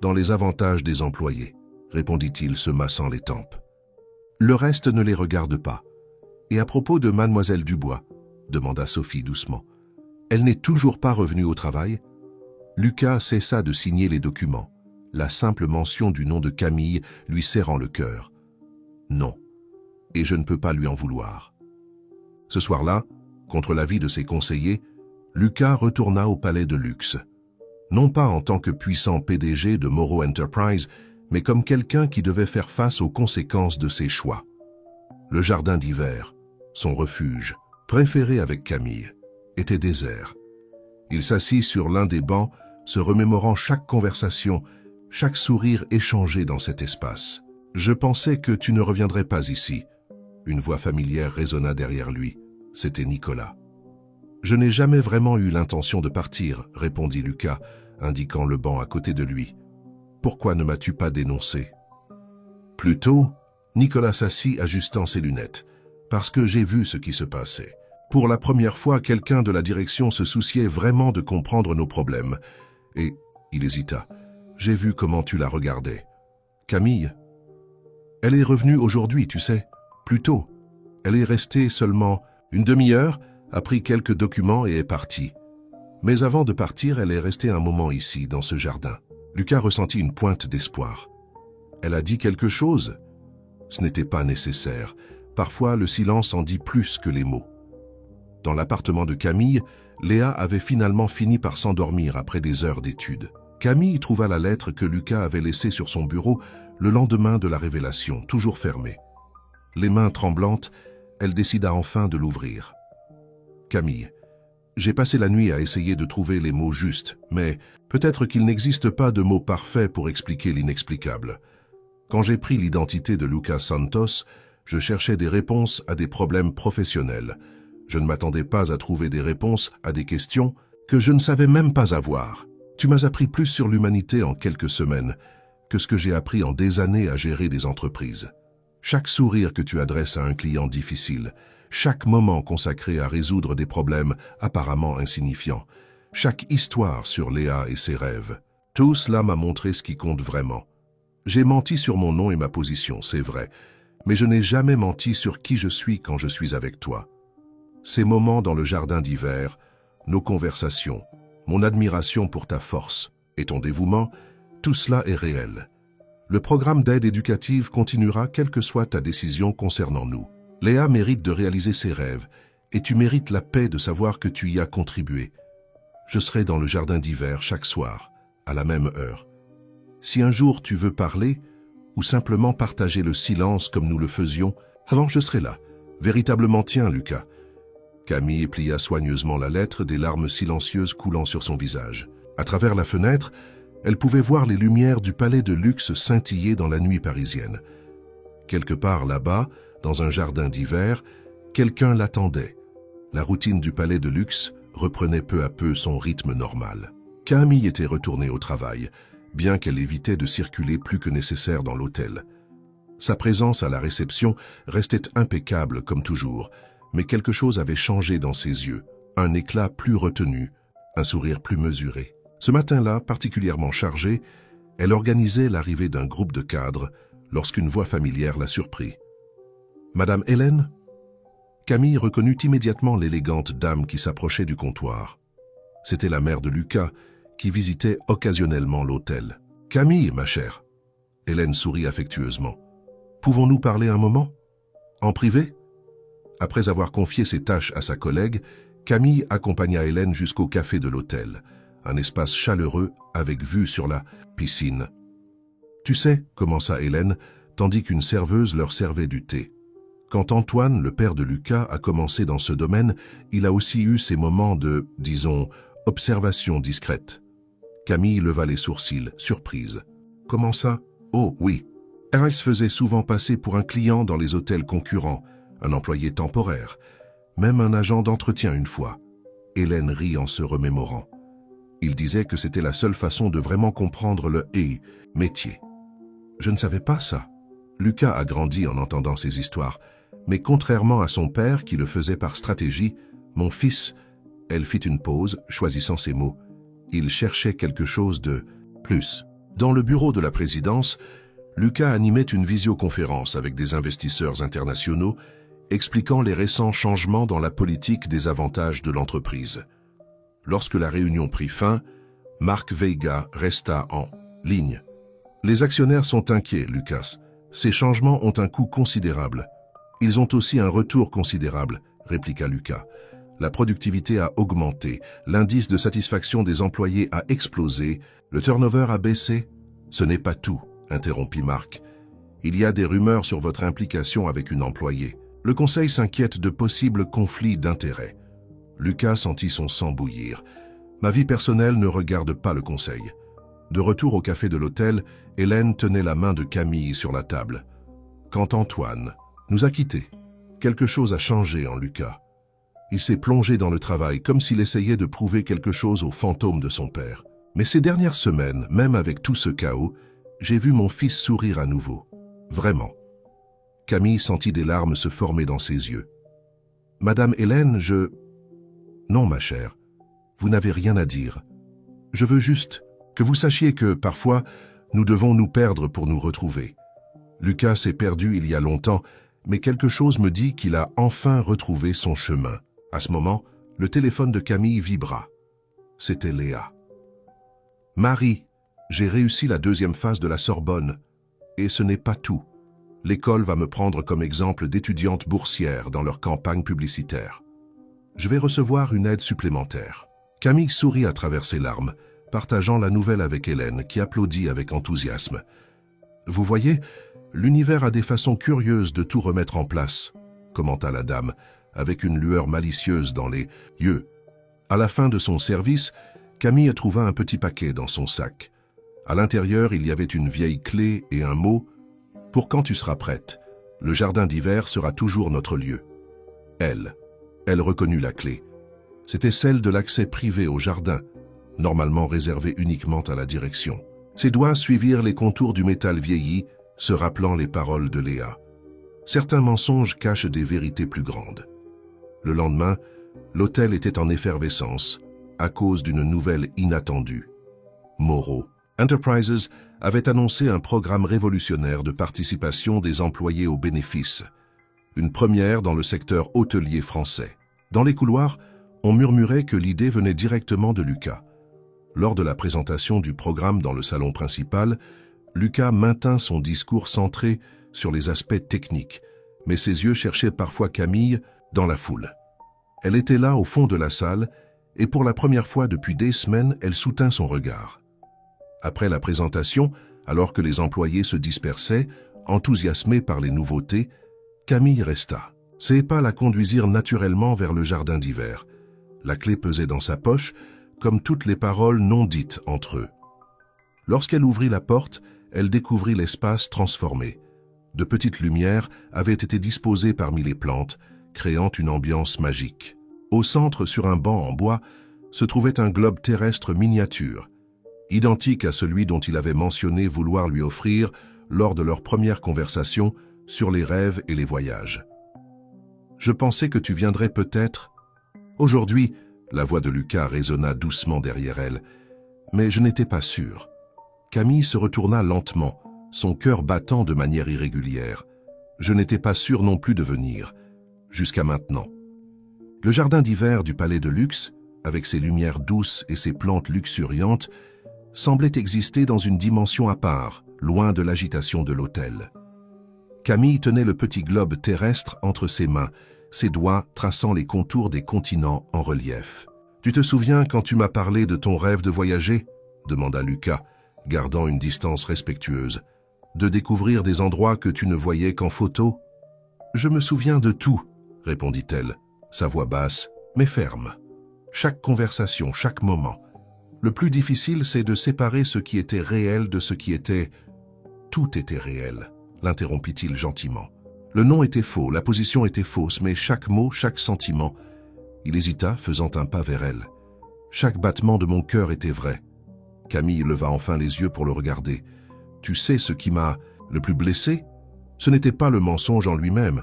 dans les avantages des employés, » répondit-il, se massant les tempes. « Le reste ne les regarde pas. Et à propos de mademoiselle Dubois, » demanda Sophie doucement. « Elle n'est toujours pas revenue au travail ?» Lucas cessa de signer les documents, la simple mention du nom de Camille lui serrant le cœur. « Non, et je ne peux pas lui en vouloir. » Ce soir-là, contre l'avis de ses conseillers, Lucas retourna au palais de luxe. Non pas en tant que puissant PDG de Moreau Enterprise, mais comme quelqu'un qui devait faire face aux conséquences de ses choix. Le jardin d'hiver, son refuge, préféré avec Camille, était désert. Il s'assit sur l'un des bancs, se remémorant chaque conversation, chaque sourire échangé dans cet espace. « Je pensais que tu ne reviendrais pas ici. » Une voix familière résonna derrière lui. C'était Nicolas. Je n'ai jamais vraiment eu l'intention de partir, répondit Lucas, indiquant le banc à côté de lui. Pourquoi ne m'as-tu pas dénoncé? Plus tôt, Nicolas s'assit ajustant ses lunettes, parce que j'ai vu ce qui se passait. Pour la première fois, quelqu'un de la direction se souciait vraiment de comprendre nos problèmes. Et il hésita. J'ai vu comment tu la regardais. Camille? Elle est revenue aujourd'hui, tu sais, plus tôt. Elle est restée seulement une demi-heure, a pris quelques documents et est partie. Mais avant de partir, elle est restée un moment ici, dans ce jardin. Lucas ressentit une pointe d'espoir. Elle a dit quelque chose? Ce n'était pas nécessaire. Parfois, le silence en dit plus que les mots. Dans l'appartement de Camille, Léa avait finalement fini par s'endormir après des heures d'études. Camille trouva la lettre que Lucas avait laissée sur son bureau le lendemain de la révélation, toujours fermée. Les mains tremblantes, elle décida enfin de l'ouvrir. Camille, j'ai passé la nuit à essayer de trouver les mots justes, mais peut-être qu'il n'existe pas de mots parfaits pour expliquer l'inexplicable. Quand j'ai pris l'identité de Lucas Santos, je cherchais des réponses à des problèmes professionnels. Je ne m'attendais pas à trouver des réponses à des questions que je ne savais même pas avoir. Tu m'as appris plus sur l'humanité en quelques semaines que ce que j'ai appris en des années à gérer des entreprises. Chaque sourire que tu adresses à un client difficile, chaque moment consacré à résoudre des problèmes apparemment insignifiants, chaque histoire sur Léa et ses rêves, tout cela m'a montré ce qui compte vraiment. J'ai menti sur mon nom et ma position, c'est vrai, mais je n'ai jamais menti sur qui je suis quand je suis avec toi. Ces moments dans le jardin d'hiver, nos conversations, mon admiration pour ta force et ton dévouement, tout cela est réel. Le programme d'aide éducative continuera quelle que soit ta décision concernant nous. Léa mérite de réaliser ses rêves et tu mérites la paix de savoir que tu y as contribué. Je serai dans le jardin d'hiver chaque soir, à la même heure. Si un jour tu veux parler ou simplement partager le silence comme nous le faisions, avant je serai là. Véritablement tiens, Lucas. Camille plia soigneusement la lettre, des larmes silencieuses coulant sur son visage. À travers la fenêtre, elle pouvait voir les lumières du palais de luxe scintiller dans la nuit parisienne. Quelque part là-bas, dans un jardin d'hiver, quelqu'un l'attendait. La routine du palais de luxe reprenait peu à peu son rythme normal. Camille était retournée au travail, bien qu'elle évitait de circuler plus que nécessaire dans l'hôtel. Sa présence à la réception restait impeccable comme toujours, mais quelque chose avait changé dans ses yeux, un éclat plus retenu, un sourire plus mesuré. Ce matin-là, particulièrement chargé, elle organisait l'arrivée d'un groupe de cadres lorsqu'une voix familière la surprit. « Madame Hélène ?» Camille reconnut immédiatement l'élégante dame qui s'approchait du comptoir. C'était la mère de Lucas, qui visitait occasionnellement l'hôtel. « Camille, ma chère !» Hélène sourit affectueusement. « Pouvons-nous parler un moment? En privé ?» Après avoir confié ses tâches à sa collègue, Camille accompagna Hélène jusqu'au café de l'hôtel, un espace chaleureux avec vue sur la piscine. « Tu sais, » commença Hélène, tandis qu'une serveuse leur servait du thé. Quand Antoine, le père de Lucas, a commencé dans ce domaine, il a aussi eu ses moments de, disons, observation discrète. Camille leva les sourcils, surprise. « Comment ça? Oh, oui. Elle se faisait souvent passer pour un client dans les hôtels concurrents, un employé temporaire, même un agent d'entretien une fois. » Hélène rit en se remémorant. Il disait que c'était la seule façon de vraiment comprendre le « métier ». Je ne savais pas ça. Lucas a grandi en entendant ces histoires, mais contrairement à son père qui le faisait par stratégie, mon fils, elle fit une pause, choisissant ses mots. Il cherchait quelque chose de plus. Dans le bureau de la présidence, Lucas animait une visioconférence avec des investisseurs internationaux expliquant les récents changements dans la politique des avantages de l'entreprise. Lorsque la réunion prit fin, Marc Veiga resta en ligne. « Les actionnaires sont inquiets, Lucas. Ces changements ont un coût considérable. Ils ont aussi un retour considérable, » répliqua Lucas. « La productivité a augmenté, l'indice de satisfaction des employés a explosé, le turnover a baissé. »« Ce n'est pas tout, » interrompit Marc. « Il y a des rumeurs sur votre implication avec une employée. Le conseil s'inquiète de possibles conflits d'intérêts. » Lucas sentit son sang bouillir. « Ma vie personnelle ne regarde pas le conseil. » De retour au café de l'hôtel, Hélène tenait la main de Camille sur la table. Quand Antoine nous a quittés, quelque chose a changé en Lucas. Il s'est plongé dans le travail comme s'il essayait de prouver quelque chose au fantôme de son père. Mais ces dernières semaines, même avec tout ce chaos, j'ai vu mon fils sourire à nouveau. Vraiment. Camille sentit des larmes se former dans ses yeux. « Madame Hélène, Non, ma chère, vous n'avez rien à dire. Je veux juste que vous sachiez que, parfois, nous devons nous perdre pour nous retrouver. Lucas s'est perdu il y a longtemps, mais quelque chose me dit qu'il a enfin retrouvé son chemin. » À ce moment, le téléphone de Camille vibra. C'était Léa. « Marie, j'ai réussi la 2e phase de la Sorbonne. Et ce n'est pas tout. L'école va me prendre comme exemple d'étudiantes boursières dans leur campagne publicitaire. Je vais recevoir une aide supplémentaire. » Camille sourit à travers ses larmes, partageant la nouvelle avec Hélène, qui applaudit avec enthousiasme. « Vous voyez, l'univers a des façons curieuses de tout remettre en place, » commenta la dame, avec une lueur malicieuse dans les yeux. À la fin de son service, Camille trouva un petit paquet dans son sac. À l'intérieur, il y avait une vieille clé et un mot « Pour quand tu seras prête, le jardin d'hiver sera toujours notre lieu. » Elle reconnut la clé. C'était celle de l'accès privé au jardin, normalement réservé uniquement à la direction. Ses doigts suivirent les contours du métal vieilli, se rappelant les paroles de Léa. Certains mensonges cachent des vérités plus grandes. Le lendemain, l'hôtel était en effervescence, à cause d'une nouvelle inattendue. Moreau Enterprises avait annoncé un programme révolutionnaire de participation des employés aux bénéfices, une première dans le secteur hôtelier français. Dans les couloirs, on murmurait que l'idée venait directement de Lucas. Lors de la présentation du programme dans le salon principal, Lucas maintint son discours centré sur les aspects techniques, mais ses yeux cherchaient parfois Camille dans la foule. Elle était là au fond de la salle, et pour la première fois depuis des semaines, elle soutint son regard. Après la présentation, alors que les employés se dispersaient, enthousiasmés par les nouveautés, Camille resta. Ses pas la conduisirent naturellement vers le jardin d'hiver. La clé pesait dans sa poche, comme toutes les paroles non dites entre eux. Lorsqu'elle ouvrit la porte, elle découvrit l'espace transformé. De petites lumières avaient été disposées parmi les plantes, créant une ambiance magique. Au centre, sur un banc en bois, se trouvait un globe terrestre miniature, identique à celui dont il avait mentionné vouloir lui offrir lors de leur première conversation sur les rêves et les voyages. « Je pensais que tu viendrais peut-être. » Aujourd'hui, la voix de Lucas résonna doucement derrière elle, mais je n'étais pas sûr. Camille se retourna lentement, son cœur battant de manière irrégulière. Je n'étais pas sûr non plus de venir, jusqu'à maintenant. Le jardin d'hiver du palais de luxe, avec ses lumières douces et ses plantes luxuriantes, semblait exister dans une dimension à part, loin de l'agitation de l'hôtel. Camille tenait le petit globe terrestre entre ses mains, ses doigts traçant les contours des continents en relief. « Tu te souviens quand tu m'as parlé de ton rêve de voyager ?» demanda Lucas, gardant une distance respectueuse. « De découvrir des endroits que tu ne voyais qu'en photo ?»« Je me souviens de tout, » répondit-elle, sa voix basse, mais ferme. « Chaque conversation, chaque moment. Le plus difficile, c'est de séparer ce qui était réel de ce qui était... » « Tout était réel, » l'interrompit-il gentiment. Le nom était faux, la position était fausse, mais chaque mot, chaque sentiment... Il hésita, faisant un pas vers elle. Chaque battement de mon cœur était vrai. Camille leva enfin les yeux pour le regarder. « Tu sais ce qui m'a le plus blessé? Ce n'était pas le mensonge en lui-même,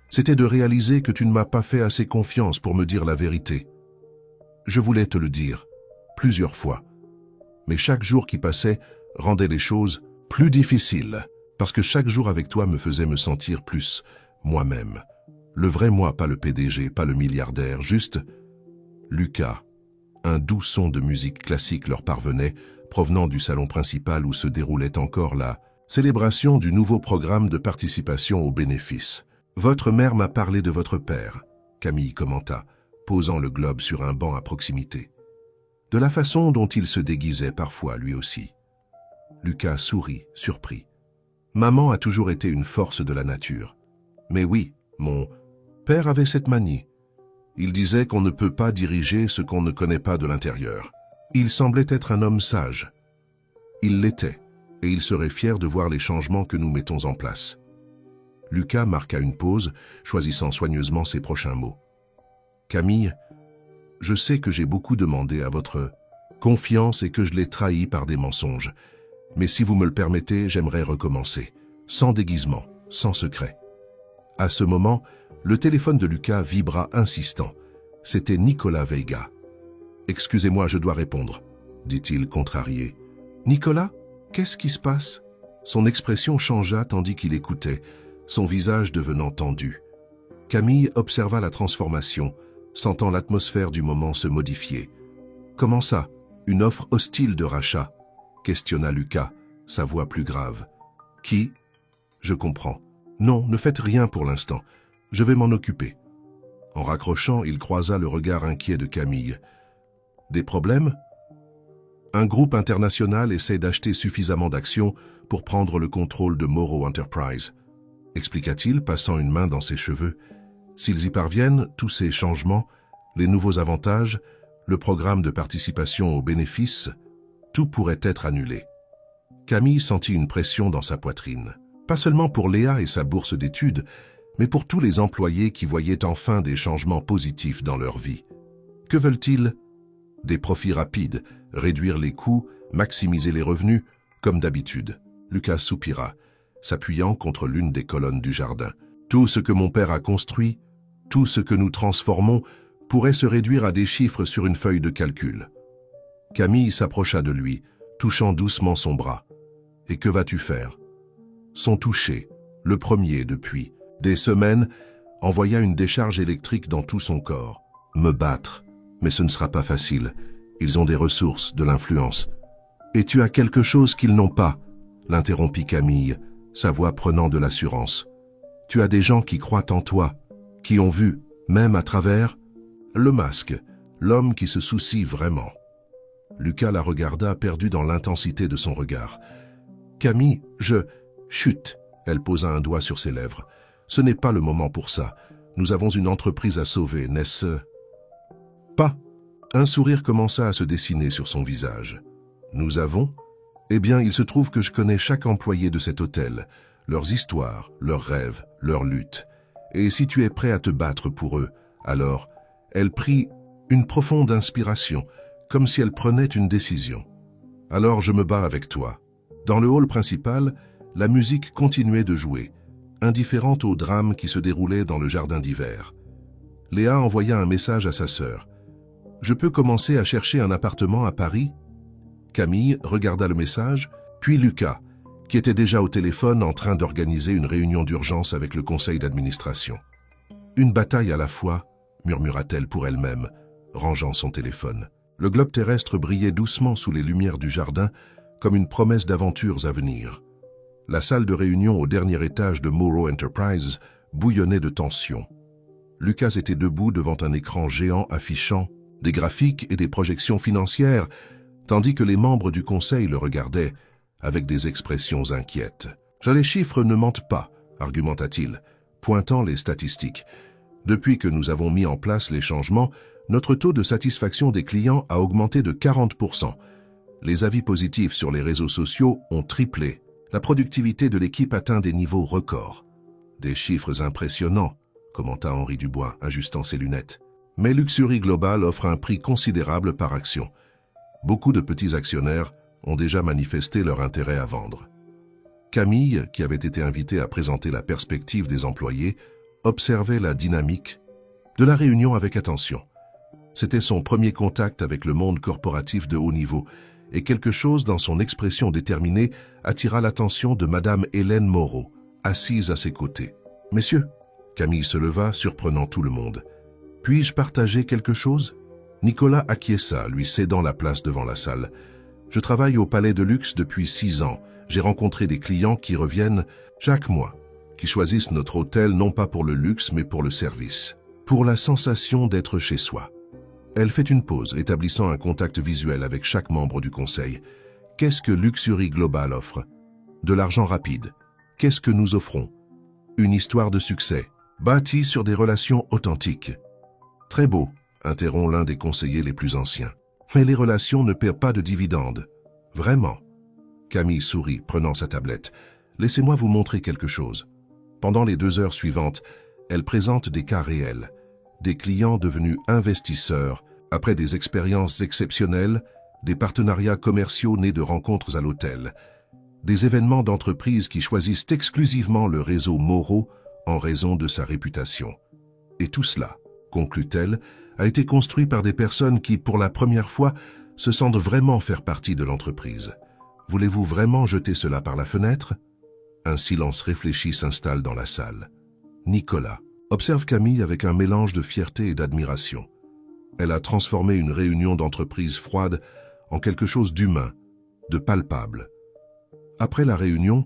c'était de réaliser que tu ne m'as pas fait assez confiance pour me dire la vérité. Je voulais te le dire, plusieurs fois. Mais chaque jour qui passait rendait les choses plus difficiles, parce que chaque jour avec toi me faisait me sentir plus moi-même. Le vrai moi, pas le PDG, pas le milliardaire, juste Lucas. » Un doux son de musique classique leur parvenait, provenant du salon principal où se déroulait encore la célébration du nouveau programme de participation aux bénéfices. « Votre mère m'a parlé de votre père », Camille commenta, posant le globe sur un banc à proximité. De la façon dont il se déguisait parfois, lui aussi. Lucas sourit, surpris. « Maman a toujours été une force de la nature. Mais oui, mon père avait cette manie. Il disait qu'on ne peut pas diriger ce qu'on ne connaît pas de l'intérieur. Il semblait être un homme sage. Il l'était, et il serait fier de voir les changements que nous mettons en place. » Lucas marqua une pause, choisissant soigneusement ses prochains mots. Camille, je sais que j'ai beaucoup demandé à votre confiance et que je l'ai trahi par des mensonges. Mais si vous me le permettez, j'aimerais recommencer, sans déguisement, sans secret. À ce moment, le téléphone de Lucas vibra insistant. C'était Nicolas Veiga. « Excusez-moi, je dois répondre, » dit-il contrarié. « Nicolas, qu'est-ce qui se passe ?» Son expression changea tandis qu'il écoutait, son visage devenant tendu. Camille observa la transformation, sentant l'atmosphère du moment se modifier. « Comment ça? Une offre hostile de rachat ?» questionna Lucas, sa voix plus grave. « Qui? Je comprends. Non, ne faites rien pour l'instant. Je vais m'en occuper. » En raccrochant, il croisa le regard inquiet de Camille. « Des problèmes? » Un groupe international essaie d'acheter suffisamment d'actions pour prendre le contrôle de Morrow Enterprise, expliqua-t-il, passant une main dans ses cheveux. S'ils y parviennent, tous ces changements, les nouveaux avantages, le programme de participation aux bénéfices, tout pourrait être annulé. Camille sentit une pression dans sa poitrine. Pas seulement pour Léa et sa bourse d'études, mais pour tous les employés qui voyaient enfin des changements positifs dans leur vie. Que veulent-ils? Des profits rapides, réduire les coûts, maximiser les revenus, comme d'habitude. Lucas soupira, s'appuyant contre l'une des colonnes du jardin. Tout ce que mon père a construit, tout ce que nous transformons, pourrait se réduire à des chiffres sur une feuille de calcul. Camille s'approcha de lui, touchant doucement son bras. « Et que vas-tu faire ?» Son toucher, le premier depuis des semaines, envoya une décharge électrique dans tout son corps. « Me battre, mais ce ne sera pas facile. Ils ont des ressources, de l'influence. Et tu as quelque chose qu'ils n'ont pas, » l'interrompit Camille, sa voix prenant de l'assurance. « Tu as des gens qui croient en toi, qui ont vu, même à travers, le masque, l'homme qui se soucie vraiment. » Lucas la regarda, perdu dans l'intensité de son regard. « Camille, Chut !» Elle posa un doigt sur ses lèvres. « Ce n'est pas le moment pour ça. Nous avons une entreprise à sauver, n'est-ce pas ?» Un sourire commença à se dessiner sur son visage. « Nous avons ? Eh bien, il se trouve que je connais chaque employé de cet hôtel, leurs histoires, leurs rêves, leurs luttes. Et si tu es prêt à te battre pour eux, alors... » Elle prit une profonde inspiration, comme si elle prenait une décision. « Alors je me bats avec toi. » Dans le hall principal, la musique continuait de jouer, indifférente au drame qui se déroulait dans le jardin d'hiver. Léa envoya un message à sa sœur. « Je peux commencer à chercher un appartement à Paris ?» Camille regarda le message, puis Lucas, qui était déjà au téléphone en train d'organiser une réunion d'urgence avec le conseil d'administration. « Une bataille à la fois », murmura-t-elle pour elle-même, rangeant son téléphone. Le globe terrestre brillait doucement sous les lumières du jardin, comme une promesse d'aventures à venir. La salle de réunion au dernier étage de Morrow Enterprise bouillonnait de tension. Lucas était debout devant un écran géant affichant des graphiques et des projections financières, tandis que les membres du conseil le regardaient avec des expressions inquiètes. « Les chiffres ne mentent pas, » argumenta-t-il, pointant les statistiques. « Depuis que nous avons mis en place les changements, notre taux de satisfaction des clients a augmenté de 40%. Les avis positifs sur les réseaux sociaux ont triplé. La productivité de l'équipe atteint des niveaux records. » « Des chiffres impressionnants, » commenta Henri Dubois, ajustant ses lunettes. « Mais Luxury Global offre un prix considérable par action. Beaucoup de petits actionnaires ont déjà manifesté leur intérêt à vendre. » Camille, qui avait été invitée à présenter la perspective des employés, observait la dynamique de la réunion avec attention. C'était son premier contact avec le monde corporatif de haut niveau, et quelque chose dans son expression déterminée attira l'attention de Madame Hélène Moreau, assise à ses côtés. « Messieurs !» Camille se leva, surprenant tout le monde. « Puis-je partager quelque chose ?» Nicolas acquiesça, lui cédant la place devant la salle. « Je travaille au Palais de Luxe depuis 6 ans. J'ai rencontré des clients qui reviennent chaque mois, qui choisissent notre hôtel non pas pour le luxe mais pour le service, pour la sensation d'être chez soi. » Elle fait une pause, établissant un contact visuel avec chaque membre du conseil. « Qu'est-ce que Luxury Global offre ? De l'argent rapide. Qu'est-ce que nous offrons ? Une histoire de succès, bâtie sur des relations authentiques. » « Très beau, » interrompt l'un des conseillers les plus anciens. « Mais les relations ne paient pas de dividendes. Vraiment. » Camille sourit, prenant sa tablette. « Laissez-moi vous montrer quelque chose. » Pendant les 2 heures suivantes, elle présente des cas réels, des clients devenus investisseurs après des expériences exceptionnelles, des partenariats commerciaux nés de rencontres à l'hôtel, des événements d'entreprises qui choisissent exclusivement le réseau Moreau en raison de sa réputation. Et tout cela, conclut-elle, a été construit par des personnes qui, pour la première fois, se sentent vraiment faire partie de l'entreprise. Voulez-vous vraiment jeter cela par la fenêtre? Un silence réfléchi s'installe dans la salle. Nicolas observe Camille avec un mélange de fierté et d'admiration. Elle a transformé une réunion d'entreprise froide en quelque chose d'humain, de palpable. Après la réunion,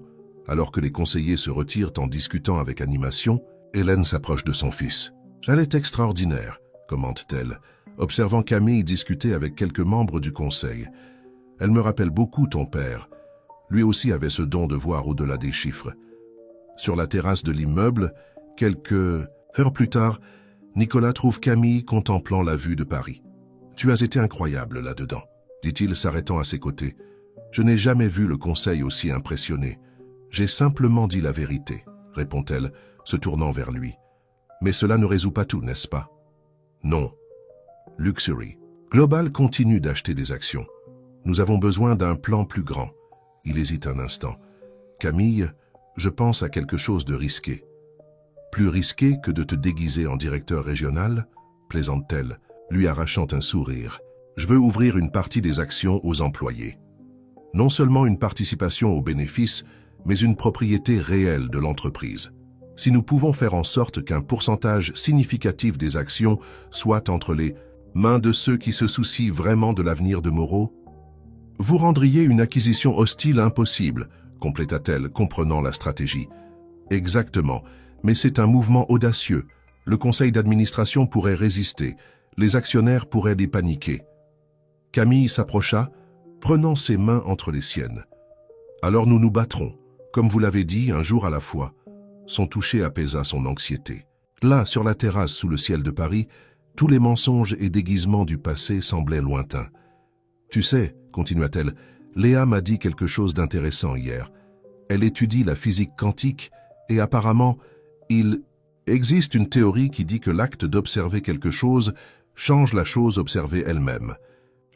alors que les conseillers se retirent en discutant avec animation, Hélène s'approche de son fils. « Elle est extraordinaire », commente-t-elle, observant Camille discuter avec quelques membres du conseil. « Elle me rappelle beaucoup ton père. Lui aussi avait ce don de voir au-delà des chiffres. » Sur la terrasse de l'immeuble, quelques heures plus tard, Nicolas trouve Camille contemplant la vue de Paris. « Tu as été incroyable là-dedans », dit-il s'arrêtant à ses côtés. « Je n'ai jamais vu le conseil aussi impressionné. J'ai simplement dit la vérité, » répond-elle, se tournant vers lui. « Mais cela ne résout pas tout, n'est-ce pas ?»« Non. » Luxury. Global continue d'acheter des actions. Nous avons besoin d'un plan plus grand. Il hésite un instant. Camille, je pense à quelque chose de risqué. Plus risqué que de te déguiser en directeur régional, plaisante-t-elle, lui arrachant un sourire. Je veux ouvrir une partie des actions aux employés. Non seulement une participation aux bénéfices, mais une propriété réelle de l'entreprise. Si nous pouvons faire en sorte qu'un pourcentage significatif des actions soit entre les mains de ceux qui se soucient vraiment de l'avenir de Moreau, vous rendriez une acquisition hostile impossible, compléta-t-elle, comprenant la stratégie. Exactement, mais c'est un mouvement audacieux. Le conseil d'administration pourrait résister, les actionnaires pourraient les paniquer. Camille s'approcha, prenant ses mains entre les siennes. Alors nous nous battrons, comme vous l'avez dit, un jour à la fois. Son toucher apaisa son anxiété. Là, sur la terrasse sous le ciel de Paris, tous les mensonges et déguisements du passé semblaient lointains. Tu sais, continua-t-elle, Léa m'a dit quelque chose d'intéressant hier. Elle étudie la physique quantique et apparemment, il existe une théorie qui dit que l'acte d'observer quelque chose change la chose observée elle-même.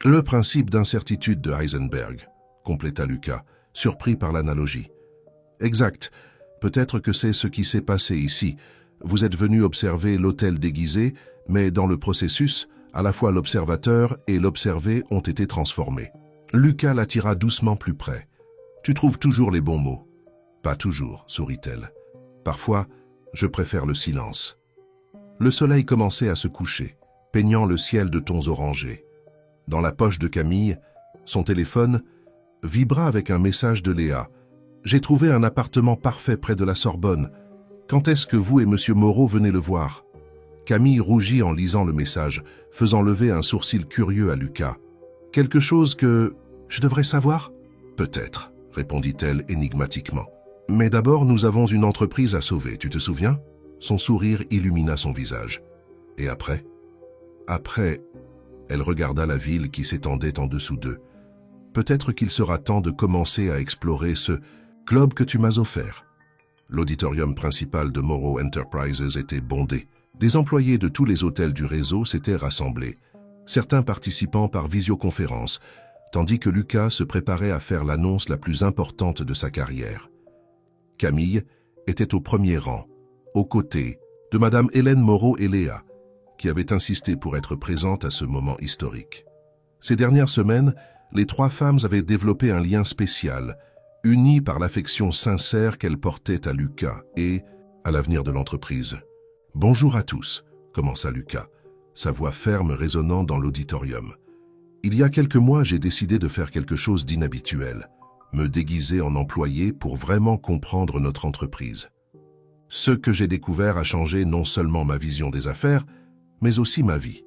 Le principe d'incertitude de Heisenberg, compléta Lucas, surpris par l'analogie. Exact. Peut-être que c'est ce qui s'est passé ici. Vous êtes venu observer l'hôtel déguisé, mais dans le processus, à la fois l'observateur et l'observé ont été transformés. Lucas l'attira doucement plus près. Tu trouves toujours les bons mots. Pas toujours, sourit-elle. Parfois, je préfère le silence. Le soleil commençait à se coucher, peignant le ciel de tons orangés. Dans la poche de Camille, son téléphone vibra avec un message de Léa. « J'ai trouvé un appartement parfait près de la Sorbonne. Quand est-ce que vous et M. Moreau venez le voir ?» Camille rougit en lisant le message, faisant lever un sourcil curieux à Lucas. « Quelque chose que je devrais savoir ?»« Peut-être, » répondit-elle énigmatiquement. « Mais d'abord, nous avons une entreprise à sauver, tu te souviens ?» Son sourire illumina son visage. « Et après ?» « Après, elle regarda la ville qui s'étendait en dessous d'eux. « Peut-être qu'il sera temps de commencer à explorer ce globe que tu m'as offert. » L'auditorium principal de Moreau Enterprises était bondé. Des employés de tous les hôtels du réseau s'étaient rassemblés, certains participant par visioconférence, tandis que Lucas se préparait à faire l'annonce la plus importante de sa carrière. Camille était au premier rang, aux côtés de Madame Hélène Moreau et Léa, qui avaient insisté pour être présentes à ce moment historique. Ces dernières semaines, les trois femmes avaient développé un lien spécial, unies par l'affection sincère qu'elles portaient à Lucas et à l'avenir de l'entreprise. « Bonjour à tous », commença Lucas, sa voix ferme résonnant dans l'auditorium. « Il y a quelques mois, j'ai décidé de faire quelque chose d'inhabituel, me déguiser en employé pour vraiment comprendre notre entreprise. Ce que j'ai découvert a changé non seulement ma vision des affaires, mais aussi ma vie. »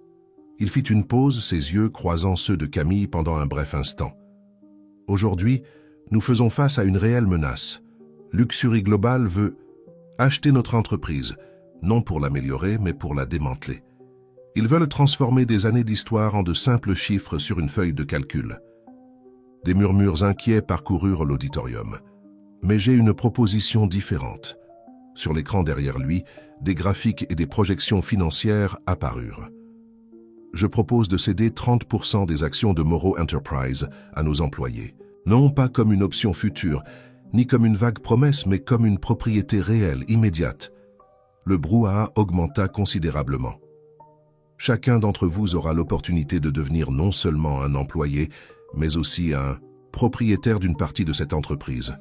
Il fit une pause, ses yeux croisant ceux de Camille pendant un bref instant. « Aujourd'hui, nous faisons face à une réelle menace. Luxury Global veut acheter notre entreprise, non pour l'améliorer, mais pour la démanteler. Ils veulent transformer des années d'histoire en de simples chiffres sur une feuille de calcul. » Des murmures inquiets parcoururent l'auditorium. « Mais j'ai une proposition différente. Sur l'écran derrière lui, des graphiques et des projections financières apparurent. Je propose de céder 30% des actions de Morrow Enterprise à nos employés. Non pas comme une option future, ni comme une vague promesse, mais comme une propriété réelle, immédiate. Le brouhaha augmenta considérablement. Chacun d'entre vous aura l'opportunité de devenir non seulement un employé, mais aussi un propriétaire d'une partie de cette entreprise.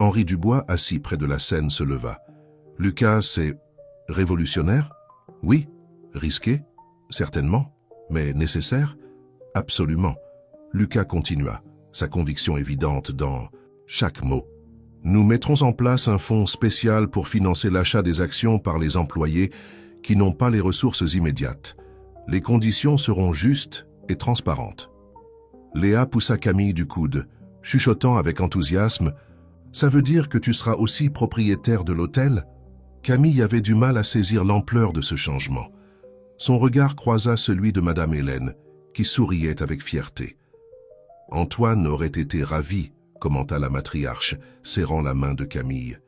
Henri Dubois, assis près de la scène, se leva. Lucas, c'est révolutionnaire? Oui. Risqué? Certainement. Mais nécessaire? Absolument. Lucas continua, sa conviction évidente dans chaque mot. Nous mettrons en place un fonds spécial pour financer l'achat des actions par les employés qui n'ont pas les ressources immédiates. Les conditions seront justes et transparentes. Léa poussa Camille du coude, chuchotant avec enthousiasme « Ça veut dire que tu seras aussi propriétaire de l'hôtel ?» Camille avait du mal à saisir l'ampleur de ce changement. Son regard croisa celui de Madame Hélène, qui souriait avec fierté. Antoine aurait été ravi, commenta la matriarche, serrant la main de Camille.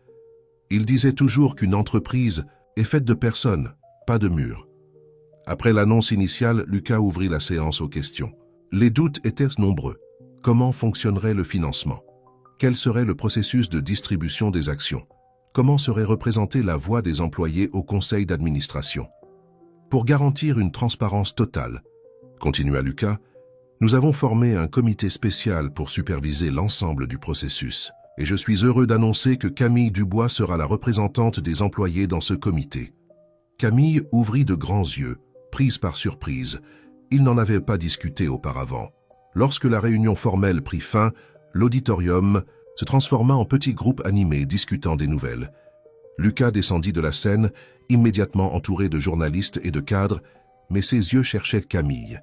Il disait toujours qu'une entreprise est faite de personnes, pas de murs. Après l'annonce initiale, Lucas ouvrit la séance aux questions. Les doutes étaient nombreux. Comment fonctionnerait le financement? Quel serait le processus de distribution des actions? Comment serait représentée la voix des employés au conseil d'administration? Pour garantir une transparence totale, continua Lucas, nous avons formé un comité spécial pour superviser l'ensemble du processus. Et je suis heureux d'annoncer que Camille Dubois sera la représentante des employés dans ce comité. Camille ouvrit de grands yeux, prise par surprise. Il n'en avait pas discuté auparavant. Lorsque la réunion formelle prit fin, l'auditorium se transforma en petit groupe animé discutant des nouvelles. Lucas descendit de la scène, immédiatement entouré de journalistes et de cadres, mais ses yeux cherchaient Camille.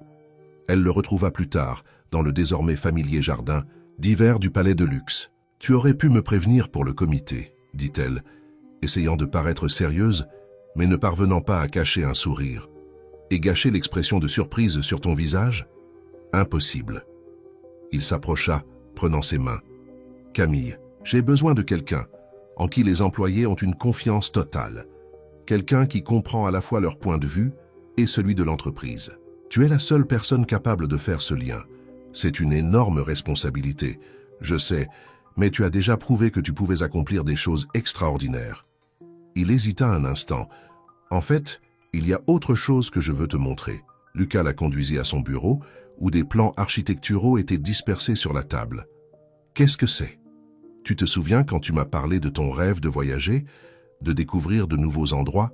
Elle le retrouva plus tard, dans le désormais familier jardin d'hiver du palais de luxe. « Tu aurais pu me prévenir pour le comité, » dit-elle, essayant de paraître sérieuse, mais ne parvenant pas à cacher un sourire. « Et gâcher l'expression de surprise sur ton visage? Impossible. » Il s'approcha, prenant ses mains. « Camille, j'ai besoin de quelqu'un en qui les employés ont une confiance totale. Quelqu'un qui comprend à la fois leur point de vue et celui de l'entreprise. Tu es la seule personne capable de faire ce lien. C'est une énorme responsabilité, je sais, mais tu as déjà prouvé que tu pouvais accomplir des choses extraordinaires. » Il hésita un instant. « En fait, il y a autre chose que je veux te montrer. » Lucas la conduisit à son bureau, où des plans architecturaux étaient dispersés sur la table. « Qu'est-ce que c'est? Tu te souviens quand tu m'as parlé de ton rêve de voyager, de découvrir de nouveaux endroits ?»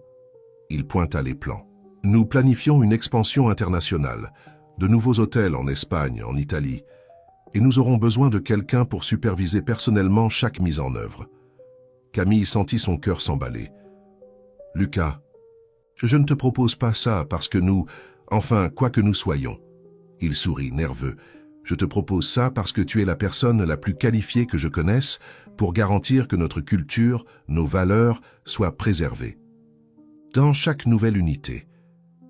Il pointa les plans. « Nous planifions une expansion internationale, de nouveaux hôtels en Espagne, en Italie, et nous aurons besoin de quelqu'un pour superviser personnellement chaque mise en œuvre. » Camille sentit son cœur s'emballer. « Lucas, je ne te propose pas ça parce que nous, enfin, quoi que nous soyons. » Il sourit, nerveux. « Je te propose ça parce que tu es la personne la plus qualifiée que je connaisse pour garantir que notre culture, nos valeurs, soient préservées. » Dans chaque nouvelle unité,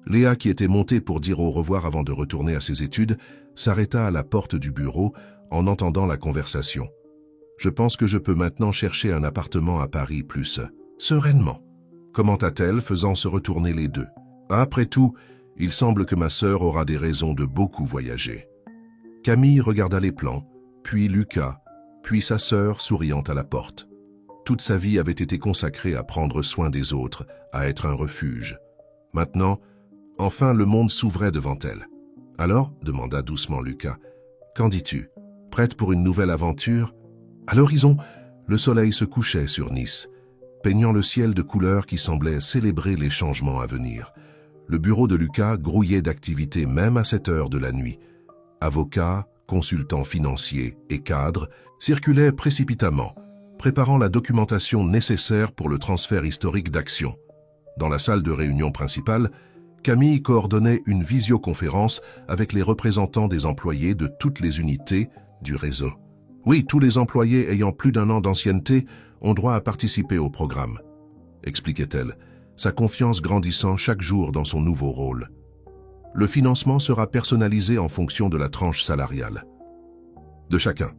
Léa, qui était montée pour dire au revoir avant de retourner à ses études, s'arrêta à la porte du bureau en entendant la conversation. « Je pense que je peux maintenant chercher un appartement à Paris plus sereinement, » commenta-t-elle, faisant se retourner les deux. « Après tout, il semble que ma sœur aura des raisons de beaucoup voyager. » Camille regarda les plans, puis Lucas, puis sa sœur souriant à la porte. Toute sa vie avait été consacrée à prendre soin des autres, à être un refuge. Maintenant, enfin le monde s'ouvrait devant elle. « Alors, demanda doucement Lucas, qu'en dis-tu? Prête pour une nouvelle aventure ?» À l'horizon, le soleil se couchait sur Nice, peignant le ciel de couleurs qui semblaient célébrer les changements à venir. Le bureau de Lucas grouillait d'activité même à cette heure de la nuit. Avocats, consultants financiers et cadres circulaient précipitamment, préparant la documentation nécessaire pour le transfert historique d'actions. Dans la salle de réunion principale, Camille coordonnait une visioconférence avec les représentants des employés de toutes les unités du réseau. Oui, tous les employés ayant plus d'1 an d'ancienneté ont droit à participer au programme, expliquait-elle, sa confiance grandissant chaque jour dans son nouveau rôle. Le financement sera personnalisé en fonction de la tranche salariale de chacun.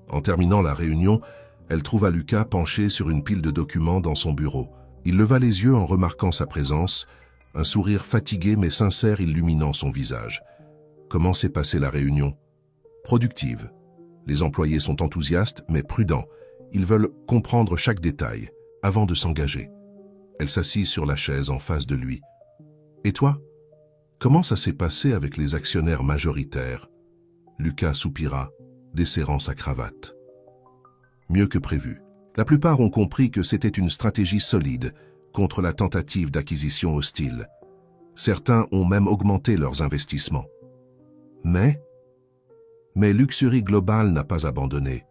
En terminant la réunion, Elle trouva Lucas penché sur une pile de documents dans son bureau. Il leva les yeux en remarquant sa présence, un sourire fatigué mais sincère illuminant son visage. Comment s'est passée la réunion? Productive. Les employés sont enthousiastes mais prudents. Ils veulent comprendre chaque détail avant de s'engager. Elle s'assit sur la chaise en face de lui. Et toi? Comment ça s'est passé avec les actionnaires majoritaires? Lucas soupira, desserrant sa cravate. Mieux que prévu. La plupart ont compris que c'était une stratégie solide contre la tentative d'acquisition hostile. Certains ont même augmenté leurs investissements. Mais Luxury Global n'a pas abandonné.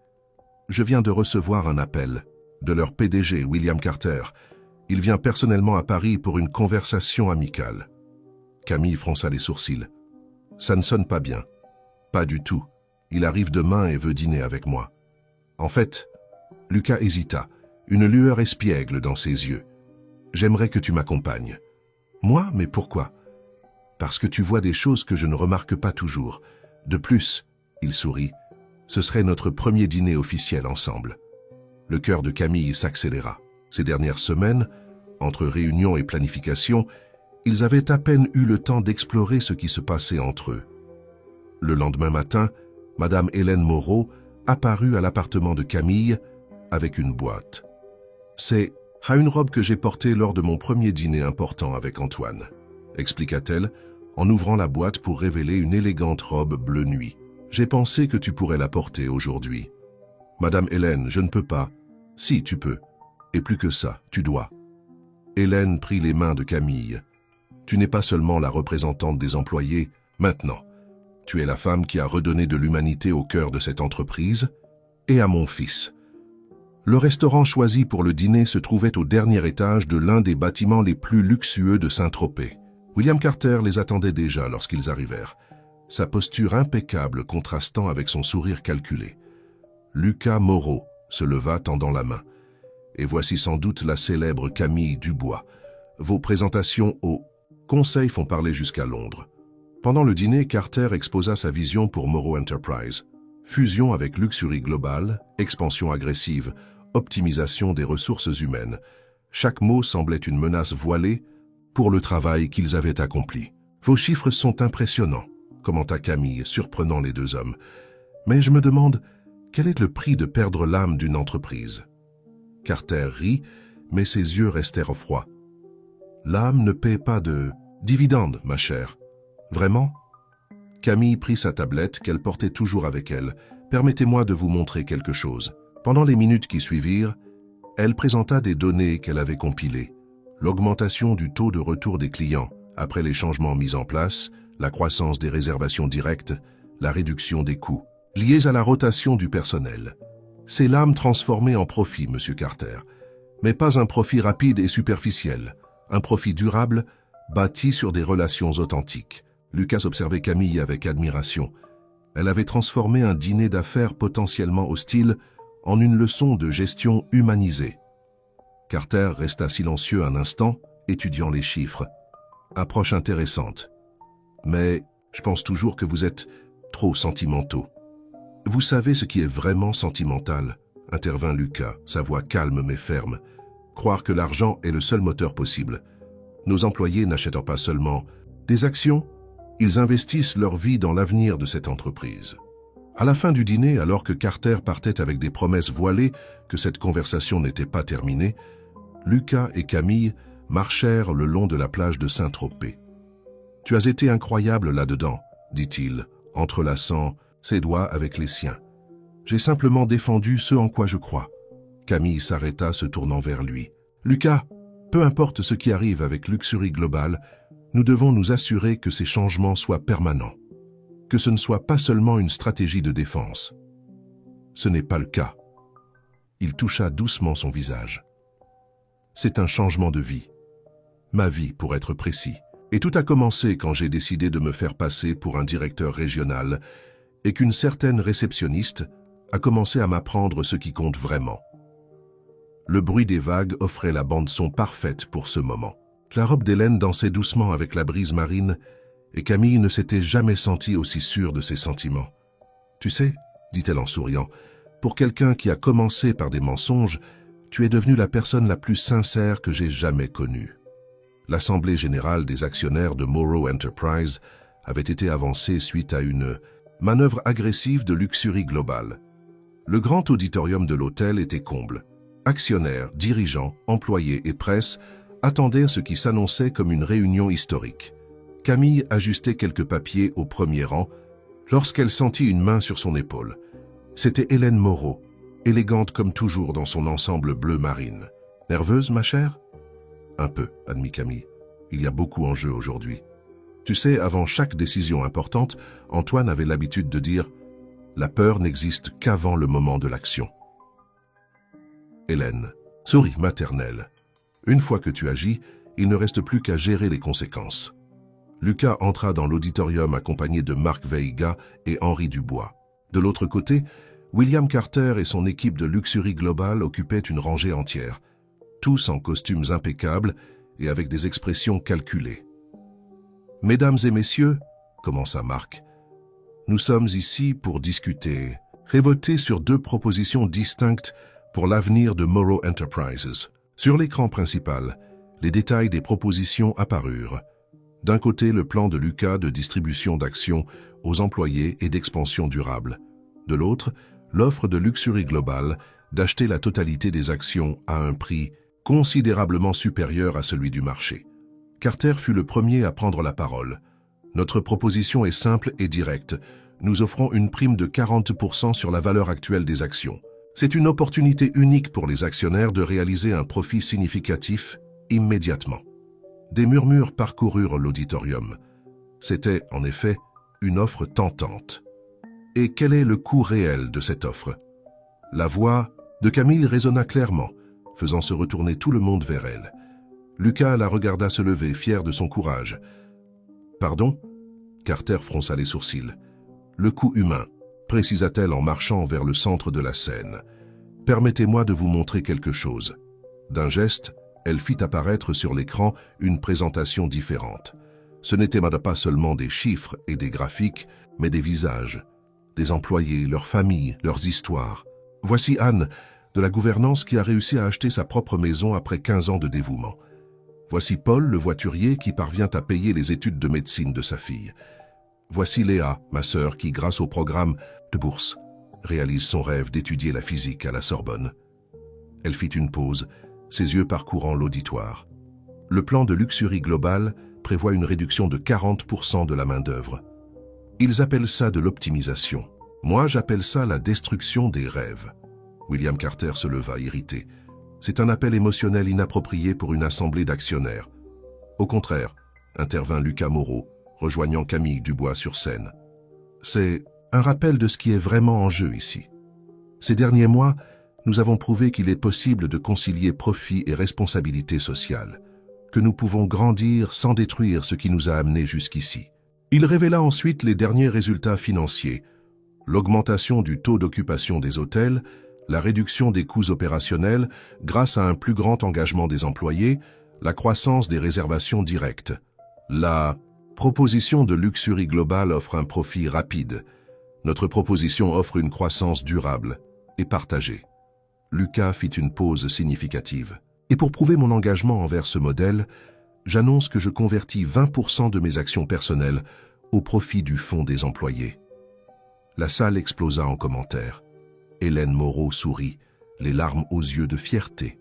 Je viens de recevoir un appel de leur PDG, William Carter. Il vient personnellement à Paris pour une conversation amicale. Camille fronça les sourcils. Ça ne sonne pas bien. Pas du tout. Il arrive demain et veut dîner avec moi. En fait, Lucas hésita, une lueur espiègle dans ses yeux. J'aimerais que tu m'accompagnes. Moi, mais pourquoi? Parce que tu vois des choses que je ne remarque pas toujours. De plus, il sourit, ce serait notre premier dîner officiel ensemble. Le cœur de Camille s'accéléra. Ces dernières semaines, entre réunions et planification, ils avaient à peine eu le temps d'explorer ce qui se passait entre eux. Le lendemain matin, Madame Hélène Moreau apparut à l'appartement de Camille avec une boîte. C'est une robe que j'ai portée lors de mon premier dîner important avec Antoine, expliqua-t-elle en ouvrant la boîte pour révéler une élégante robe bleu nuit. J'ai pensé que tu pourrais la porter aujourd'hui. Madame Hélène, je ne peux pas. Si, tu peux. Et plus que ça, tu dois. Hélène prit les mains de Camille. Tu n'es pas seulement la représentante des employés, maintenant. Tu es la femme qui a redonné de l'humanité au cœur de cette entreprise et à mon fils. Le restaurant choisi pour le dîner se trouvait au dernier étage de l'un des bâtiments les plus luxueux de Saint-Tropez. William Carter les attendait déjà lorsqu'ils arrivèrent, sa posture impeccable contrastant avec son sourire calculé. Lucas Moreau se leva tendant la main. Et voici sans doute la célèbre Camille Dubois. Vos présentations au Conseil font parler jusqu'à Londres. Pendant le dîner, Carter exposa sa vision pour Moreau Enterprise. Fusion avec Luxury Global, expansion agressive, optimisation des ressources humaines. Chaque mot semblait une menace voilée pour le travail qu'ils avaient accompli. Vos chiffres sont impressionnants, commenta Camille, surprenant les deux hommes. Mais je me demande, quel est le prix de perdre l'âme d'une entreprise? Carter rit, mais ses yeux restèrent froids. L'âme ne paie pas de dividendes, ma chère. Vraiment? Camille prit sa tablette qu'elle portait toujours avec elle. Permettez-moi de vous montrer quelque chose. Pendant les minutes qui suivirent, elle présenta des données qu'elle avait compilées. L'augmentation du taux de retour des clients après les changements mis en place, la croissance des réservations directes, la réduction des coûts, liés à la rotation du personnel. C'est l'âme transformée en profit, Monsieur Carter, mais pas un profit rapide et superficiel, un profit durable bâti sur des relations authentiques. Lucas observait Camille avec admiration. Elle avait transformé un dîner d'affaires potentiellement hostile en une leçon de gestion humanisée. Carter resta silencieux un instant, étudiant les chiffres. Approche intéressante. Mais je pense toujours que vous êtes trop sentimentaux. Vous savez ce qui est vraiment sentimental, intervint Lucas, sa voix calme mais ferme. Croire que l'argent est le seul moteur possible. Nos employés n'achètent pas seulement des actions, ils investissent leur vie dans l'avenir de cette entreprise. À la fin du dîner, alors que Carter partait avec des promesses voilées que cette conversation n'était pas terminée, Lucas et Camille marchèrent le long de la plage de Saint-Tropez. « Tu as été incroyable là-dedans, » dit-il, entrelaçant ses doigts avec les siens. « J'ai simplement défendu ce en quoi je crois. » Camille s'arrêta, se tournant vers lui. « Lucas, peu importe ce qui arrive avec Luxury Global, nous devons nous assurer que ces changements soient permanents, que ce ne soit pas seulement une stratégie de défense. Ce n'est pas le cas. » Il toucha doucement son visage. « C'est un changement de vie. Ma vie, pour être précis. Et tout a commencé quand j'ai décidé de me faire passer pour un directeur régional et qu'une certaine réceptionniste a commencé à m'apprendre ce qui compte vraiment. » Le bruit des vagues offrait la bande-son parfaite pour ce moment. La robe d'Hélène dansait doucement avec la brise marine et Camille ne s'était jamais sentie aussi sûre de ses sentiments. « Tu sais, dit-elle en souriant, Pour quelqu'un qui a commencé par des mensonges, tu es devenu la personne la plus sincère que j'ai jamais connue. L'Assemblée générale des actionnaires de Morrow Enterprise avait été avancée suite à une manœuvre agressive de Luxury Global. Le grand auditorium de l'hôtel était comble. Actionnaires, dirigeants, employés et presse attendaient ce qui s'annonçait comme une réunion historique. Camille ajustait quelques papiers au premier rang lorsqu'elle sentit une main sur son épaule. C'était Hélène Moreau, élégante comme toujours dans son ensemble bleu marine. « Nerveuse, ma chère ?»« Un peu, » admit Camille. « Il y a beaucoup en jeu aujourd'hui. Tu sais, avant chaque décision importante, Antoine avait l'habitude de dire « La peur n'existe qu'avant le moment de l'action. » Hélène, souris maternelle. Une fois que tu agis, il ne reste plus qu'à gérer les conséquences. Lucas entra dans l'auditorium accompagné de Marc Veiga et Henri Dubois. De l'autre côté, William Carter et son équipe de Luxury Global occupaient une rangée entière, tous en costumes impeccables et avec des expressions calculées. « Mesdames et messieurs, » commença Marc, « nous sommes ici pour discuter et voter sur deux propositions distinctes pour l'avenir de Morrow Enterprises. » Sur l'écran principal, les détails des propositions apparurent. D'un côté, le plan de Lucas de distribution d'actions aux employés et d'expansion durable. De l'autre, l'offre de Luxury Global d'acheter la totalité des actions à un prix considérablement supérieur à celui du marché. Carter fut le premier à prendre la parole. « Notre proposition est simple et directe. Nous offrons une prime de 40% sur la valeur actuelle des actions. C'est une opportunité unique pour les actionnaires de réaliser un profit significatif immédiatement. » Des murmures parcoururent l'auditorium. C'était, en effet, une offre tentante. Et quel est le coût réel de cette offre? La voix de Camille résonna clairement, faisant se retourner tout le monde vers elle. Lucas la regarda se lever, fier de son courage. « Pardon ?» Carter fronça les sourcils. « Le coût humain, » précisa-t-elle en marchant vers le centre de la scène. « Permettez-moi de vous montrer quelque chose. » D'un geste, elle fit apparaître sur l'écran une présentation différente. Ce n'était pas seulement des chiffres et des graphiques, mais des visages, des employés, leurs familles, leurs histoires. Voici Anne, de la gouvernance, qui a réussi à acheter sa propre maison après 15 ans de dévouement. Voici Paul, le voiturier, qui parvient à payer les études de médecine de sa fille. Voici Léa, ma sœur, qui, grâce au programme de bourse, réalise son rêve d'étudier la physique à la Sorbonne. Elle fit une pause, ses yeux parcourant l'auditoire. Le plan de Luxury Global prévoit une réduction de 40% de la main-d'œuvre. Ils appellent ça de l'optimisation. Moi, j'appelle ça la destruction des rêves. William Carter se leva, irrité. C'est un appel émotionnel inapproprié pour une assemblée d'actionnaires. Au contraire, intervint Lucas Moreau, rejoignant Camille Dubois sur scène. C'est un rappel de ce qui est vraiment en jeu ici. Ces derniers mois, nous avons prouvé qu'il est possible de concilier profit et responsabilité sociale, que nous pouvons grandir sans détruire ce qui nous a amenés jusqu'ici. Il révéla ensuite les derniers résultats financiers, l'augmentation du taux d'occupation des hôtels, la réduction des coûts opérationnels grâce à un plus grand engagement des employés, la croissance des réservations directes. La proposition de Luxury Global offre un profit rapide. Notre proposition offre une croissance durable et partagée. Lucas fit une pause significative. Et pour prouver mon engagement envers ce modèle, j'annonce que je convertis 20% de mes actions personnelles au profit du fonds des employés. La salle explosa en commentaires. Hélène Moreau sourit, les larmes aux yeux de fierté.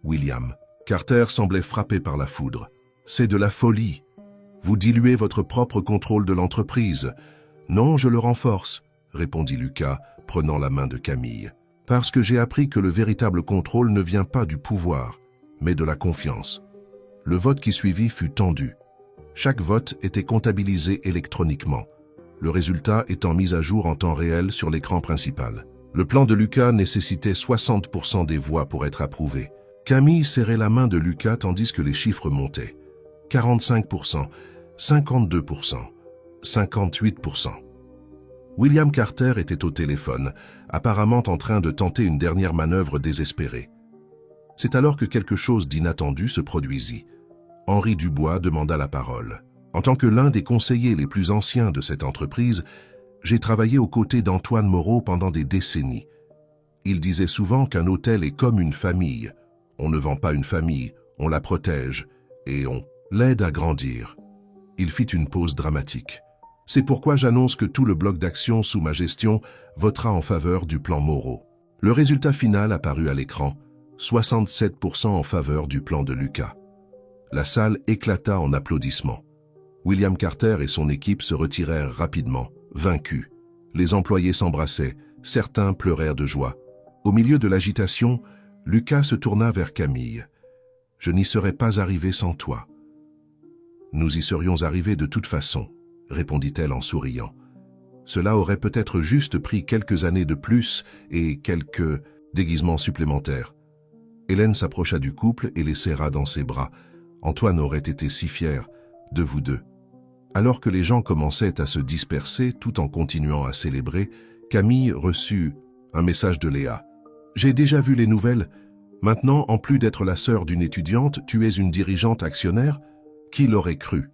William Carter semblait frappé par la foudre. « C'est de la folie. Vous diluez votre propre contrôle de l'entreprise. »« Non, je le renforce, » répondit Lucas, prenant la main de Camille. « Parce que j'ai appris que le véritable contrôle ne vient pas du pouvoir, mais de la confiance. » Le vote qui suivit fut tendu. Chaque vote était comptabilisé électroniquement, le résultat étant mis à jour en temps réel sur l'écran principal. Le plan de Lucas nécessitait 60% des voix pour être approuvé. Camille serrait la main de Lucas tandis que les chiffres montaient. 45%, 52%, 58%. William Carter était au téléphone, apparemment en train de tenter une dernière manœuvre désespérée. C'est alors que quelque chose d'inattendu se produisit. Henri Dubois demanda la parole. En tant que l'un des conseillers les plus anciens de cette entreprise, j'ai travaillé aux côtés d'Antoine Moreau pendant des décennies. Il disait souvent qu'un hôtel est comme une famille. On ne vend pas une famille, on la protège et on l'aide à grandir. Il fit une pause dramatique. C'est pourquoi j'annonce que tout le bloc d'action sous ma gestion votera en faveur du plan Moreau. Le résultat final apparut à l'écran, 67% en faveur du plan de Lucas. La salle éclata en applaudissements. William Carter et son équipe se retirèrent rapidement, vaincus. Les employés s'embrassaient, certains pleurèrent de joie. Au milieu de l'agitation, Lucas se tourna vers Camille. « Je n'y serais pas arrivé sans toi. »« Nous y serions arrivés de toute façon, » répondit-elle en souriant. « Cela aurait peut-être juste pris quelques années de plus et quelques déguisements supplémentaires. » Hélène s'approcha du couple et les serra dans ses bras. Antoine aurait été si fier de vous deux. Alors que les gens commençaient à se disperser tout en continuant à célébrer, Camille reçut un message de Léa. « J'ai déjà vu les nouvelles. Maintenant, en plus d'être la sœur d'une étudiante, tu es une dirigeante actionnaire? Qui l'aurait cru ?»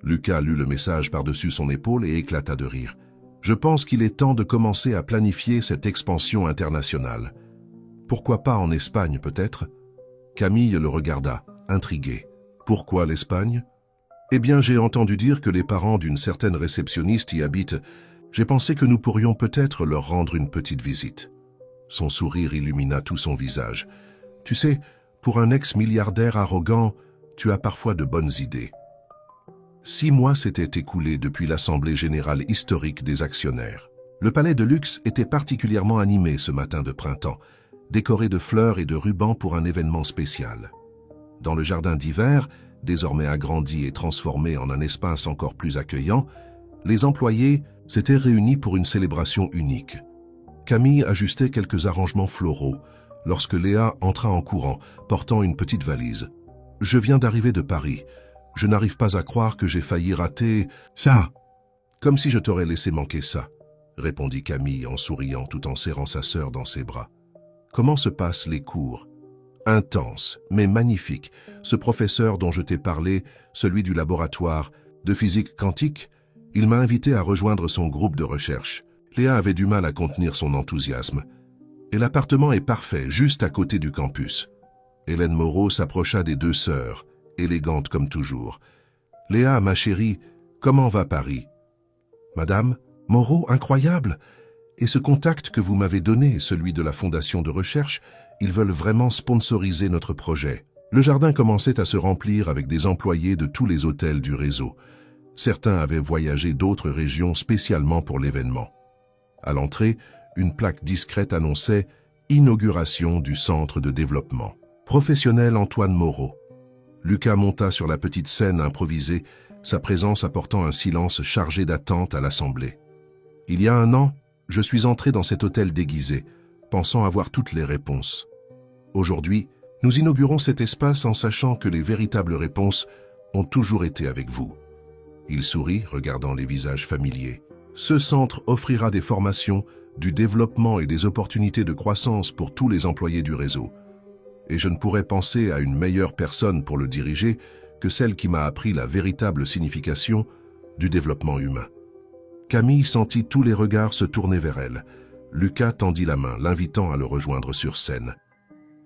Lucas lut le message par-dessus son épaule et éclata de rire. « Je pense qu'il est temps de commencer à planifier cette expansion internationale. Pourquoi pas en Espagne, peut-être ?» Camille le regarda, intriguée. « Pourquoi l'Espagne ?»« Eh bien, j'ai entendu dire que les parents d'une certaine réceptionniste y habitent. J'ai pensé que nous pourrions peut-être leur rendre une petite visite. » Son sourire illumina tout son visage. « Tu sais, pour un ex-milliardaire arrogant, tu as parfois de bonnes idées. » 6 mois s'étaient écoulés depuis l'Assemblée générale historique des actionnaires. Le palais de luxe était particulièrement animé ce matin de printemps, décoré de fleurs et de rubans pour un événement spécial. Dans le jardin d'hiver, désormais agrandi et transformé en un espace encore plus accueillant, les employés s'étaient réunis pour une célébration unique. Camille ajustait quelques arrangements floraux lorsque Léa entra en courant, portant une petite valise. « Je viens d'arriver de Paris. Je n'arrive pas à croire que j'ai failli rater ça. »« Comme si je t'aurais laissé manquer ça, » répondit Camille en souriant tout en serrant sa sœur dans ses bras. « Comment se passent les cours ?»« Intense, mais magnifique. Ce professeur dont je t'ai parlé, celui du laboratoire de physique quantique, il m'a invité à rejoindre son groupe de recherche. Léa avait du mal à contenir son enthousiasme. Et l'appartement est parfait, juste à côté du campus. » Hélène Moreau s'approcha des deux sœurs, élégante comme toujours. « Léa, ma chérie, comment va Paris ?»« Madame, Moreau, incroyable. Et ce contact que vous m'avez donné, celui de la fondation de recherche, ils veulent vraiment sponsoriser notre projet. » Le jardin commençait à se remplir avec des employés de tous les hôtels du réseau. Certains avaient voyagé d'autres régions spécialement pour l'événement. À l'entrée, une plaque discrète annonçait « Inauguration du centre de développement. Professionnel Antoine Moreau ». Lucas monta sur la petite scène improvisée, sa présence apportant un silence chargé d'attente à l'assemblée. « Il y a 1 an, je suis entré dans cet hôtel déguisé, pensant avoir toutes les réponses. Aujourd'hui, nous inaugurons cet espace en sachant que les véritables réponses ont toujours été avec vous. » Il sourit, regardant les visages familiers. « Ce centre offrira des formations, du développement et des opportunités de croissance pour tous les employés du réseau. Et je ne pourrais penser à une meilleure personne pour le diriger que celle qui m'a appris la véritable signification du développement humain. » Camille sentit tous les regards se tourner vers elle. Lucas tendit la main, l'invitant à le rejoindre sur scène.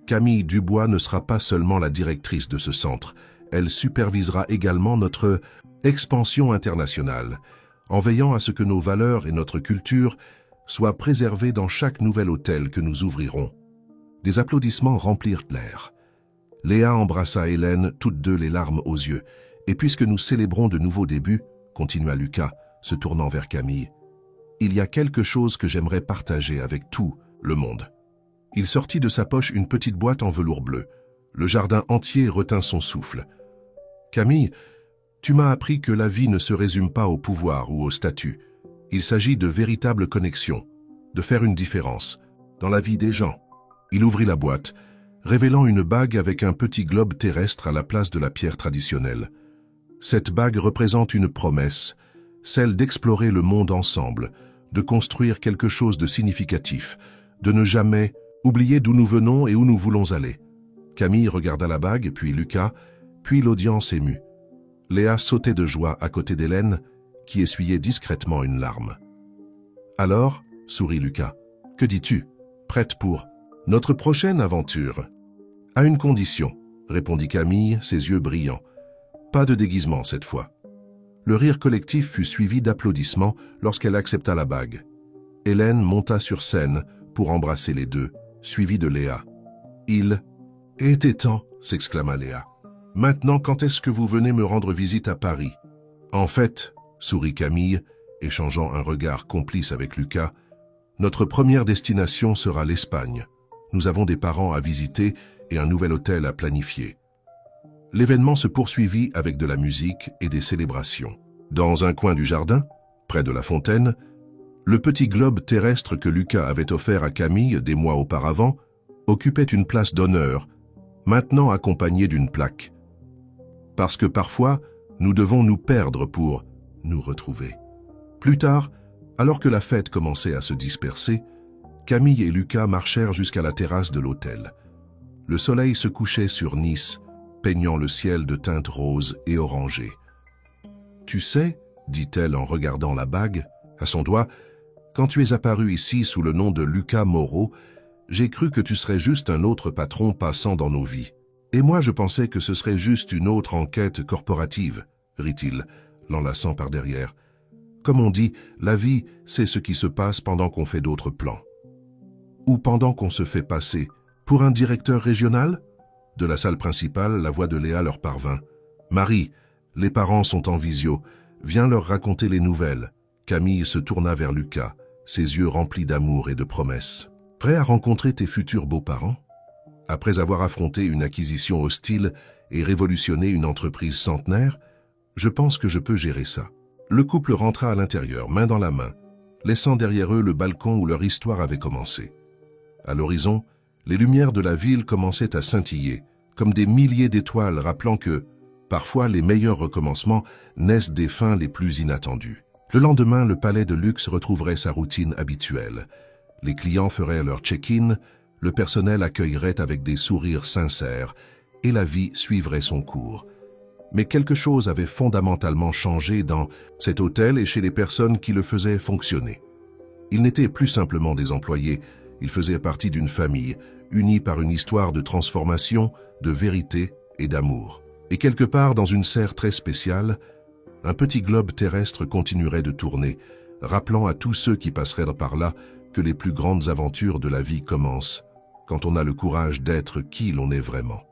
Camille Dubois ne sera pas seulement la directrice de ce centre, elle supervisera également notre expansion internationale, en veillant à ce que nos valeurs et notre culture soient préservées dans chaque nouvel hôtel que nous ouvrirons. Des applaudissements remplirent l'air. Léa embrassa Hélène, toutes deux les larmes aux yeux. « Et puisque nous célébrons de nouveaux débuts, » continua Lucas, se tournant vers Camille, « il y a quelque chose que j'aimerais partager avec tout le monde. » Il sortit de sa poche une petite boîte en velours bleu. Le jardin entier retint son souffle. « Camille, tu m'as appris que la vie ne se résume pas au pouvoir ou au statut. Il s'agit de véritables connexions, de faire une différence dans la vie des gens. » Il ouvrit la boîte, révélant une bague avec un petit globe terrestre à la place de la pierre traditionnelle. Cette bague représente une promesse, celle d'explorer le monde ensemble, de construire quelque chose de significatif, de ne jamais oublier d'où nous venons et où nous voulons aller. Camille regarda la bague, puis Lucas, puis l'audience émue. Léa sautait de joie à côté d'Hélène, qui essuyait discrètement une larme. « Alors, sourit Lucas, que dis-tu ? prête pour notre prochaine aventure. À une condition, répondit Camille, ses yeux brillants. Pas de déguisement cette fois. Le rire collectif fut suivi d'applaudissements lorsqu'elle accepta la bague. Hélène monta sur scène pour embrasser les deux, suivie de Léa. Il était temps, s'exclama Léa. Maintenant, quand est-ce que vous venez me rendre visite à Paris? En fait, sourit Camille, échangeant un regard complice avec Lucas, notre première destination sera l'Espagne. Nous avons des parents à visiter et un nouvel hôtel à planifier. L'événement se poursuivit avec de la musique et des célébrations. Dans un coin du jardin, près de la fontaine, le petit globe terrestre que Lucas avait offert à Camille des mois auparavant occupait une place d'honneur, maintenant accompagné d'une plaque. Parce que parfois, nous devons nous perdre pour nous retrouver. Plus tard, alors que la fête commençait à se disperser, Camille et Lucas marchèrent jusqu'à la terrasse de l'hôtel. Le soleil se couchait sur Nice, peignant le ciel de teintes roses et orangées. « Tu sais, dit-elle en regardant la bague, à son doigt, quand tu es apparu ici sous le nom de Lucas Moreau, j'ai cru que tu serais juste un autre patron passant dans nos vies. Et moi, je pensais que ce serait juste une autre enquête corporative, rit-il, l'enlaçant par derrière. Comme on dit, la vie, c'est ce qui se passe pendant qu'on fait d'autres plans. Ou pendant qu'on se fait passer pour un directeur régional? De la salle principale, la voix de Léa leur parvint. Marie, les parents sont en visio. Viens leur raconter les nouvelles. Camille se tourna vers Lucas, ses yeux remplis d'amour et de promesses. Prêt à rencontrer tes futurs beaux-parents? Après avoir affronté une acquisition hostile et révolutionné une entreprise centenaire, je pense que je peux gérer ça. Le couple rentra à l'intérieur, main dans la main, laissant derrière eux le balcon où leur histoire avait commencé. À l'horizon, les lumières de la ville commençaient à scintiller, comme des milliers d'étoiles rappelant que, parfois, les meilleurs recommencements naissent des fins les plus inattendues. Le lendemain, le palais de luxe retrouverait sa routine habituelle. Les clients feraient leur check-in, le personnel accueillerait avec des sourires sincères, et la vie suivrait son cours. Mais quelque chose avait fondamentalement changé dans cet hôtel et chez les personnes qui le faisaient fonctionner. Ils n'étaient plus simplement des employés, ils faisaient partie d'une famille, unie par une histoire de transformation, de vérité et d'amour. Et quelque part dans une serre très spéciale, un petit globe terrestre continuerait de tourner, rappelant à tous ceux qui passeraient par là que les plus grandes aventures de la vie commencent quand on a le courage d'être qui l'on est vraiment.